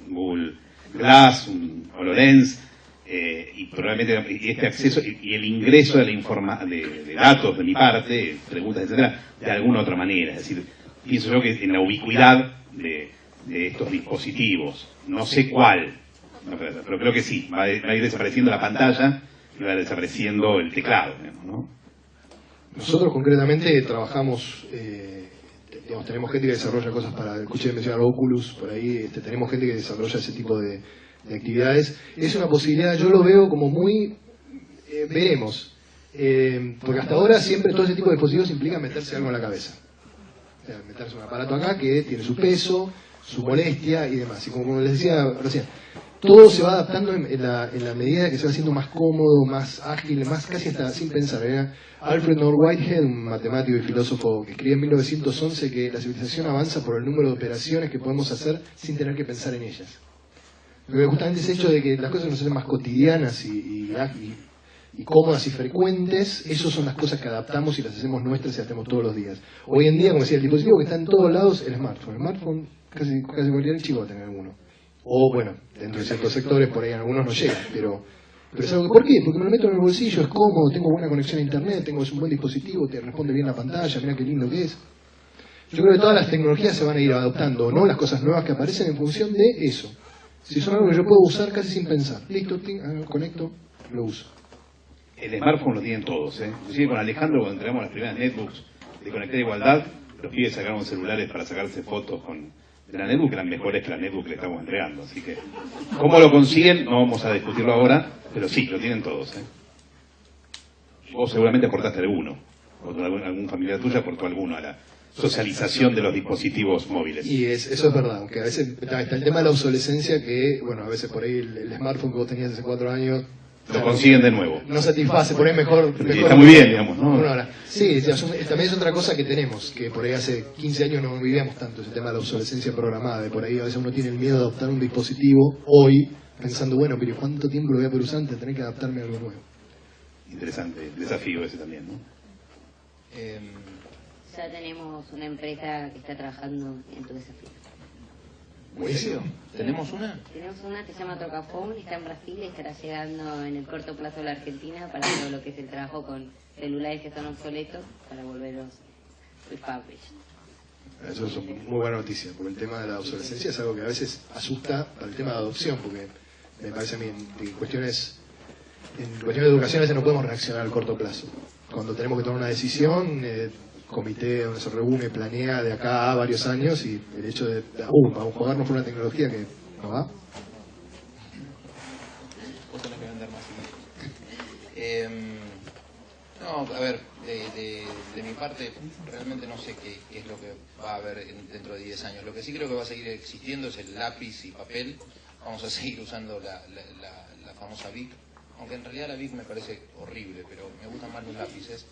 Google Glass, un HoloLens, y probablemente este acceso y el ingreso de de datos de mi parte, preguntas, etcétera, de alguna otra manera. Es decir, pienso yo que en la ubicuidad de estos dispositivos, no sé cuál, pero creo que sí, va a ir desapareciendo la pantalla y va a ir desapareciendo el teclado, ¿no? Nosotros concretamente trabajamos, tenemos gente que desarrolla cosas para, escuché mencionar Oculus, por ahí tenemos gente que desarrolla ese tipo de actividades. Es una posibilidad, yo lo veo como muy, veremos, porque hasta ahora siempre todo ese tipo de dispositivos implica meterse algo en la cabeza. O sea, meterse un aparato acá que tiene su peso, su molestia y demás. Y como les decía recién, todo se va adaptando en la medida que se va haciendo más cómodo, más ágil, más casi hasta sin pensar. Era Alfred North Whitehead, un matemático y filósofo que escribió en 1911 que la civilización avanza por el número de operaciones que podemos hacer sin tener que pensar en ellas. Porque justamente ese hecho de que las cosas nos hacen más cotidianas y cómodas y frecuentes, esas son las cosas que adaptamos y las hacemos nuestras y hacemos todos los días. Hoy en día, como decía, el dispositivo que está en todos lados, el smartphone. El smartphone, casi cualquier chico va a tener alguno. O bueno, dentro de ciertos sectores por ahí algunos no llegan, pero es algo que, ¿por qué? Porque me lo meto en el bolsillo, es cómodo, tengo buena conexión a internet, es un buen dispositivo, te responde bien la pantalla, mira qué lindo que es. Yo creo que todas las tecnologías se van a ir adoptando, ¿no? Las cosas nuevas que aparecen en función de eso. Si son algo que yo puedo usar casi sin pensar. Listo, conecto, lo uso. El smartphone lo tienen todos, ¿eh? Inclusive con Alejandro, cuando entregamos las primeras netbooks de Conectar Igualdad, los pibes sacaron celulares para sacarse fotos de la netbook, que eran mejores que la netbook que le estamos entregando. Así que, ¿cómo lo consiguen? No vamos a discutirlo ahora, pero sí, lo tienen todos, ¿eh? Vos seguramente aportaste alguno, o algún familiar tuyo aportó alguno a la socialización de los dispositivos móviles. Y eso es verdad, aunque a veces está el tema de la obsolescencia que, bueno, a veces por ahí el smartphone que vos tenías hace 4 años lo consiguen de nuevo. No satisface, por ahí mejor está muy bien, digamos, ¿no? Sí, también es otra cosa que tenemos, que por ahí hace 15 años no vivíamos tanto ese tema de la obsolescencia programada, de por ahí a veces uno tiene el miedo de adoptar un dispositivo hoy, pensando, bueno, pero ¿cuánto tiempo lo voy a poder usar antes de tener que adaptarme a algo nuevo? Interesante, desafío ese también, ¿no? Ya tenemos una empresa que está trabajando en tu desafío. Buenísimo. ¿Tenemos una? Tenemos una que se llama Trocafone, está en Brasil y estará llegando en el corto plazo a la Argentina para todo lo que es el trabajo con celulares que están obsoletos para volverlos refurbished. Eso es una muy buena noticia, porque el tema de la obsolescencia es algo que a veces asusta al tema de adopción, porque me parece a mí en cuestiones de educación a veces no podemos reaccionar al corto plazo. Cuando tenemos que tomar una decisión, comité donde se reúne, planea de acá a varios años y el hecho de, vamos a jugarnos por una tecnología que no va. Vos tenés que vender más. No, a ver, de mi parte, realmente no sé qué es lo que va a haber dentro de 10 años. Lo que sí creo que va a seguir existiendo es el lápiz y papel. Vamos a seguir usando la famosa Bic, aunque en realidad la Bic me parece horrible, pero me gustan más los lápices.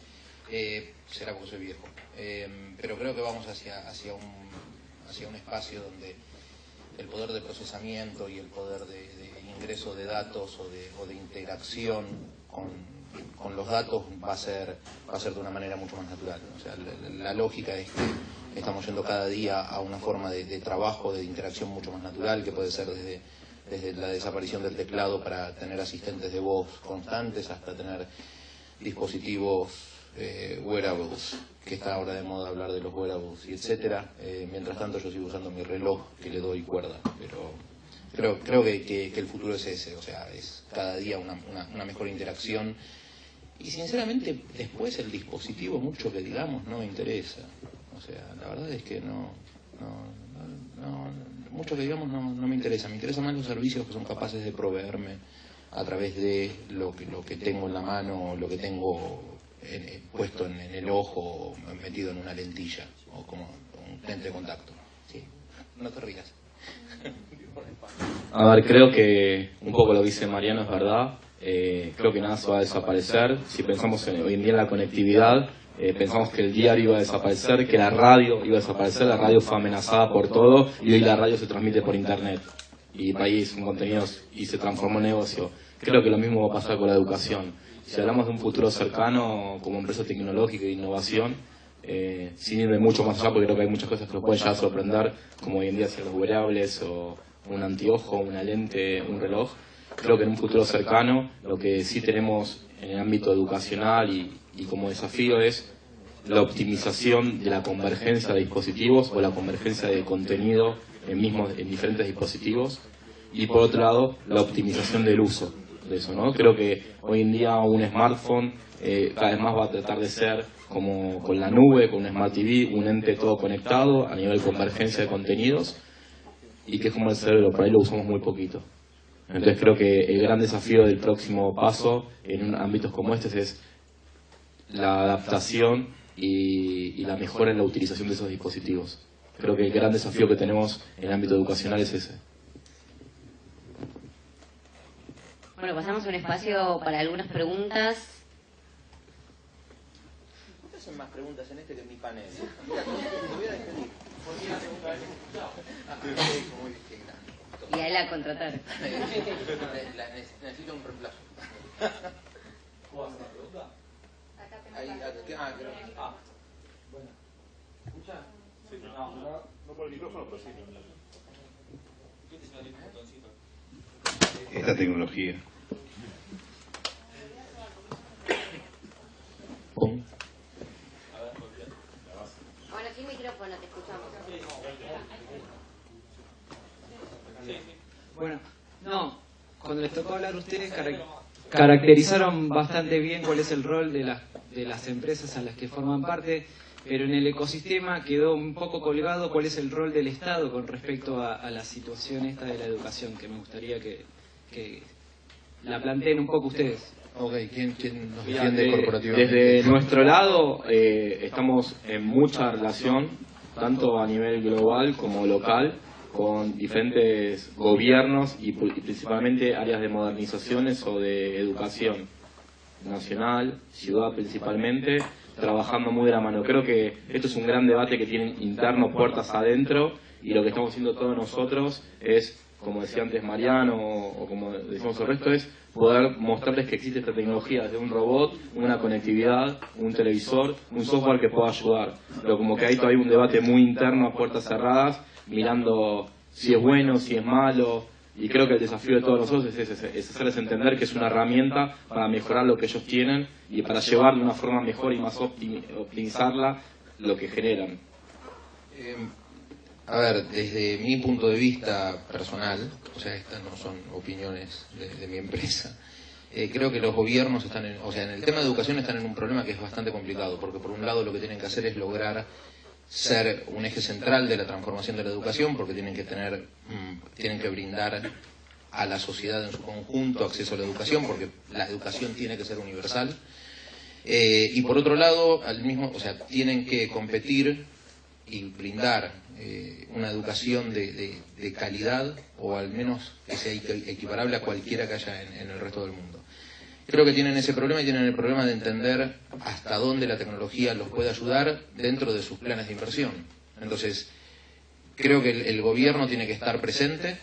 Será porque soy viejo, pero creo que vamos hacia un espacio donde el poder de procesamiento y el poder de ingreso de datos o de interacción con los datos va a ser de una manera mucho más natural. O sea, la lógica es que estamos yendo cada día a una forma de trabajo, de interacción mucho más natural, que puede ser desde la desaparición del teclado para tener asistentes de voz constantes hasta tener dispositivos wearables, que está ahora de moda hablar de los wearables y etcétera. Mientras tanto yo sigo usando mi reloj que le doy cuerda, pero creo que el futuro es ese, o sea, es cada día una mejor interacción. Y sinceramente después el dispositivo, mucho que digamos, no me interesa. O sea, la verdad es que mucho que digamos no me interesa. Me interesan más los servicios que son capaces de proveerme a través de lo que tengo en la mano, lo que tengo puesto en el ojo, metido en una lentilla, o como un lente de contacto. Sí, no te rías. A ver, creo que un poco lo que dice Mariano es verdad. Creo que nada se va a desaparecer. Si pensamos hoy en día en la conectividad, pensamos que el diario iba a desaparecer, que la radio iba a desaparecer. La radio fue amenazada por todo y hoy la radio se transmite por internet y país, un contenidos, y se transformó en negocio. Creo que lo mismo va a pasar con la educación. Si hablamos de un futuro cercano como empresa tecnológica e innovación, sin ir de mucho más allá, porque creo que hay muchas cosas que nos pueden llegar a sorprender, como hoy en día ser los wearables o un anteojo, una lente, un reloj. Creo que en un futuro cercano lo que sí tenemos en el ámbito educacional y como desafío es la optimización de la convergencia de dispositivos o la convergencia de contenido en diferentes dispositivos, y por otro lado la optimización del uso de eso, ¿no? Creo que hoy en día un smartphone cada vez más va a tratar de ser como con la nube, con un Smart TV, un ente todo conectado a nivel de convergencia de contenidos, y que es como el cerebro, por ahí lo usamos muy poquito. Entonces creo que el gran desafío del próximo paso en ámbitos como este es la adaptación y la mejora en la utilización de esos dispositivos. Creo que el gran desafío que tenemos en el ámbito educacional es ese. Bueno, pasamos a un espacio para algunas preguntas. ¿Por qué hacen más preguntas en este que en mi panel? Mira, te voy a despedir. ¿Por qué la segunda vez? Y a él a contratar. Necesito un reemplazo. ¿Puedo hacer una pregunta? Bueno. ¿Escucha? Sí, no por el micrófono, pero sí. Esta tecnología. Bueno, sin micrófono, te escuchamos. Bueno, no, cuando les tocó hablar ustedes caracterizaron bastante bien cuál es el rol de las empresas a las que forman parte, pero en el ecosistema quedó un poco colgado cuál es el rol del Estado con respecto a la situación esta de la educación, que me gustaría que la planteen un poco ustedes. Ok, ¿quién nos defiende corporativamente? Desde nuestro lado estamos en mucha relación, tanto a nivel global como local, con diferentes gobiernos y principalmente áreas de modernizaciones o de educación nacional, ciudad principalmente, trabajando muy de la mano. Creo que esto es un gran debate que tienen interno, puertas adentro, y lo que estamos haciendo todos nosotros es, como decía antes Mariano o como decimos el resto, es poder mostrarles que existe esta tecnología, desde un robot, una conectividad, un televisor, un software que pueda ayudar. Pero como que hay todavía un debate muy interno a puertas cerradas, mirando si es bueno, si es malo, y creo que el desafío de todos nosotros es hacerles entender que es una herramienta para mejorar lo que ellos tienen y para llevar de una forma mejor y más optimizarla lo que generan. A ver, desde mi punto de vista personal, o sea, estas no son opiniones de mi empresa, creo que los gobiernos están en el tema de educación están en un problema que es bastante complicado, porque por un lado lo que tienen que hacer es lograr ser un eje central de la transformación de la educación, porque tienen que brindar a la sociedad en su conjunto acceso a la educación, porque la educación tiene que ser universal, y por otro lado, tienen que competir y brindar una educación de calidad, o al menos que sea equiparable a cualquiera que haya en el resto del mundo. Creo que tienen ese problema, y tienen el problema de entender hasta dónde la tecnología los puede ayudar dentro de sus planes de inversión. Entonces, creo que el gobierno tiene que estar presente,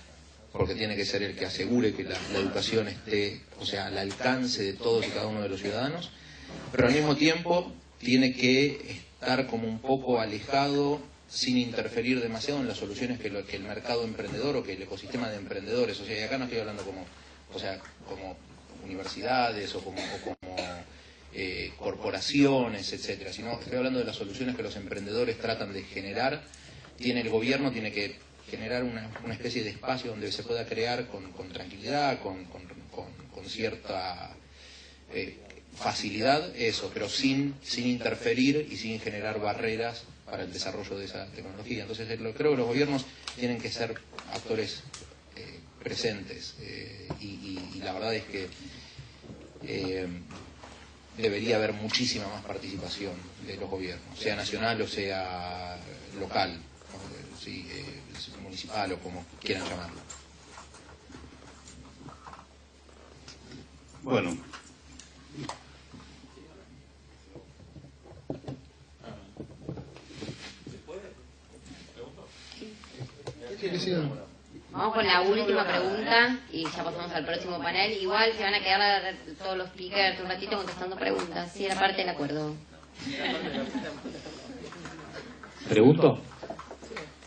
porque tiene que ser el que asegure que la educación esté, al alcance de todos y cada uno de los ciudadanos, pero al mismo tiempo tiene que estar como un poco alejado, sin interferir demasiado en las soluciones que el mercado emprendedor o que el ecosistema de emprendedores, y acá no estoy hablando como universidades o como corporaciones, etcétera, sino estoy hablando de las soluciones que los emprendedores tratan de generar. El gobierno tiene que generar una especie de espacio donde se pueda crear con tranquilidad, con cierta facilidad eso, pero sin interferir y sin generar barreras para el desarrollo de esa tecnología. Entonces creo que los gobiernos tienen que ser actores presentes y la verdad es que debería haber muchísima más participación de los gobiernos, sea nacional o sea local, sí, municipal o como quieran llamarlo. Bueno. Vamos con la última pregunta y ya pasamos al próximo panel. Igual se van a quedar todos los speakers un ratito contestando preguntas. Sí, era parte del acuerdo. ¿Pregunto?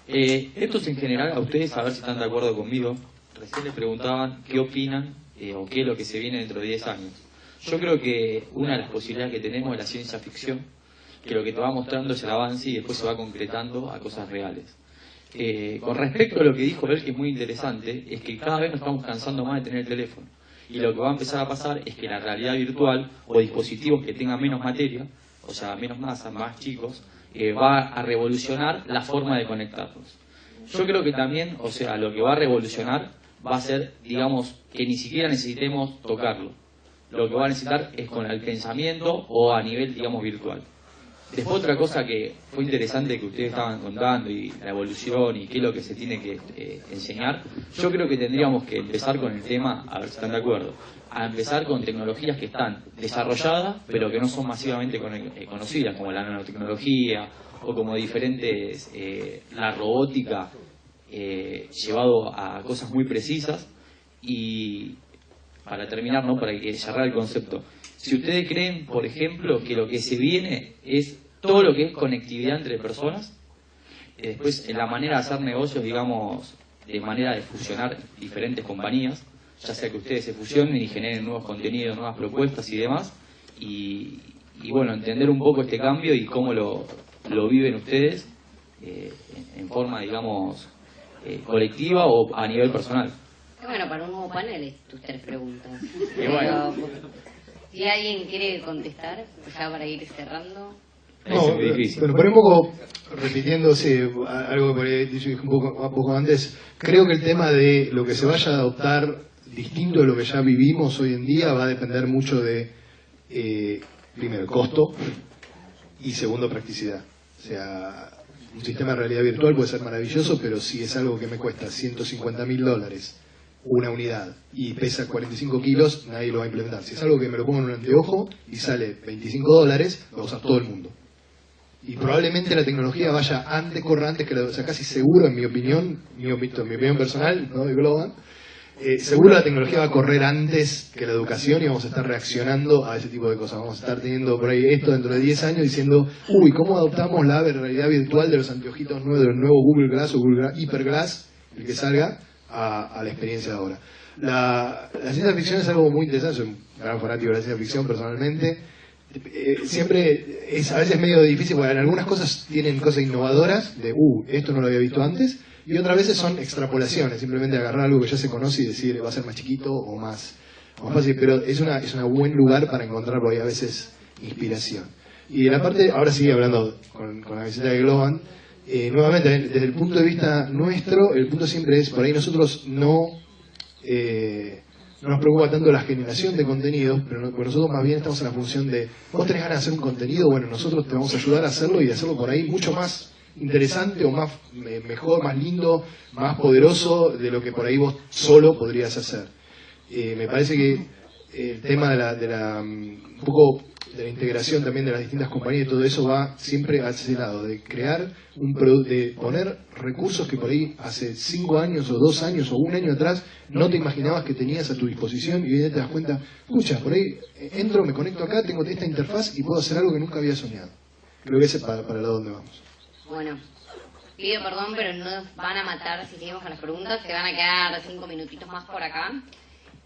Esto es en general a ustedes, a ver si están de acuerdo conmigo. Recién les preguntaban qué opinan o qué es lo que se viene dentro de 10 años. Yo creo que una de las posibilidades que tenemos es la ciencia ficción, que lo que te va mostrando es el avance y después se va concretando a cosas reales. Con respecto a lo que dijo él, que es muy interesante, es que cada vez nos estamos cansando más de tener el teléfono. Y lo que va a empezar a pasar es que la realidad virtual o dispositivos que tengan menos materia, o sea, menos masa, más chicos, va a revolucionar la forma de conectarnos. Yo creo que también, o sea, lo que va a revolucionar va a ser, digamos, que ni siquiera necesitemos tocarlo. Lo que va a necesitar es con el pensamiento o a nivel, digamos, virtual. Después otra cosa que fue interesante que ustedes estaban contando y la evolución y qué es lo que se tiene que enseñar, yo creo que tendríamos que empezar con el tema, a ver si están de acuerdo, a empezar con tecnologías que están desarrolladas pero que no son masivamente conocidas, como la nanotecnología o como diferentes, la robótica llevado a cosas muy precisas. Y para terminar, ¿no?, para que cerrar el concepto, si ustedes creen, por ejemplo, que lo que se viene es todo lo que es conectividad entre personas, después en la manera de hacer negocios, digamos, de manera de fusionar diferentes compañías, ya sea que ustedes se fusionen y generen nuevos contenidos, nuevas propuestas y demás, y bueno, entender un poco este cambio y cómo lo viven ustedes en forma, digamos, colectiva o a nivel personal. Bueno, para un nuevo panel tus 3 preguntas. Bueno. Si alguien quiere contestar, ya para ir cerrando. No, bueno, por un poco repitiéndose algo que por ahí dije un poco antes, creo que el tema de lo que se vaya a adoptar distinto de lo que ya vivimos hoy en día va a depender mucho de, primero, costo y segundo, practicidad. O sea, un sistema de realidad virtual puede ser maravilloso, pero si es algo que me cuesta $150.000 una unidad y pesa 45 kilos, nadie lo va a implementar. Si es algo que me lo pongo en un anteojo y sale $25, lo va a usar todo el mundo. Y probablemente la tecnología corra antes que o sea, casi seguro, en mi opinión personal, no de Globant, seguro la tecnología va a correr antes que la educación y vamos a estar reaccionando a ese tipo de cosas. Vamos a estar teniendo por ahí esto dentro de 10 años diciendo, uy, ¿cómo adoptamos la realidad virtual de los anteojitos nuevos, del nuevo Google Glass o Google Hyper Glass, el que salga, a la experiencia de ahora? La ciencia ficción es algo muy interesante, soy un gran fanático de la ciencia ficción personalmente. Siempre es a veces medio difícil, porque en algunas cosas tienen cosas innovadoras, de esto no lo había visto antes, y otras veces son extrapolaciones, simplemente agarrar algo que ya se conoce y decir va a ser más chiquito o más fácil, pero es un buen lugar para encontrar por ahí a veces inspiración. Y en la parte, ahora sí hablando con la visita de Globant, nuevamente desde el punto de vista nuestro, el punto siempre es, por ahí nosotros no nos preocupa tanto la generación de contenidos, pero nosotros más bien estamos en la función de, vos tenés ganas de hacer un contenido, bueno, nosotros te vamos a ayudar a hacerlo y hacerlo por ahí mucho más interesante o más mejor, más lindo, más poderoso de lo que por ahí vos solo podrías hacer. Me parece que el tema un poco de la integración también de las distintas compañías y todo eso va siempre a ese lado, de crear un producto, de poner recursos que por ahí hace 5 años o 2 años o 1 año atrás no te imaginabas que tenías a tu disposición y hoy día te das cuenta, escucha, por ahí entro, me conecto acá, tengo esta interfaz y puedo hacer algo que nunca había soñado. Creo que ese es para el lado donde vamos. Bueno, pido perdón, pero no nos van a matar si seguimos con las preguntas, se van a quedar 5 minutitos más por acá.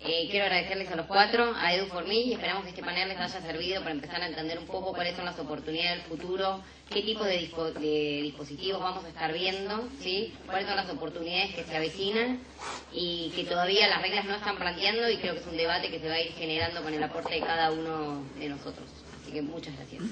Quiero agradecerles a los cuatro, a Edu for Me, y esperamos que este panel les haya servido para empezar a entender un poco cuáles son las oportunidades del futuro, qué tipo de dispositivos vamos a estar viendo, ¿sí? Cuáles son las oportunidades que se avecinan y que todavía las reglas no están planteando, y creo que es un debate que se va a ir generando con el aporte de cada uno de nosotros. Así que muchas gracias.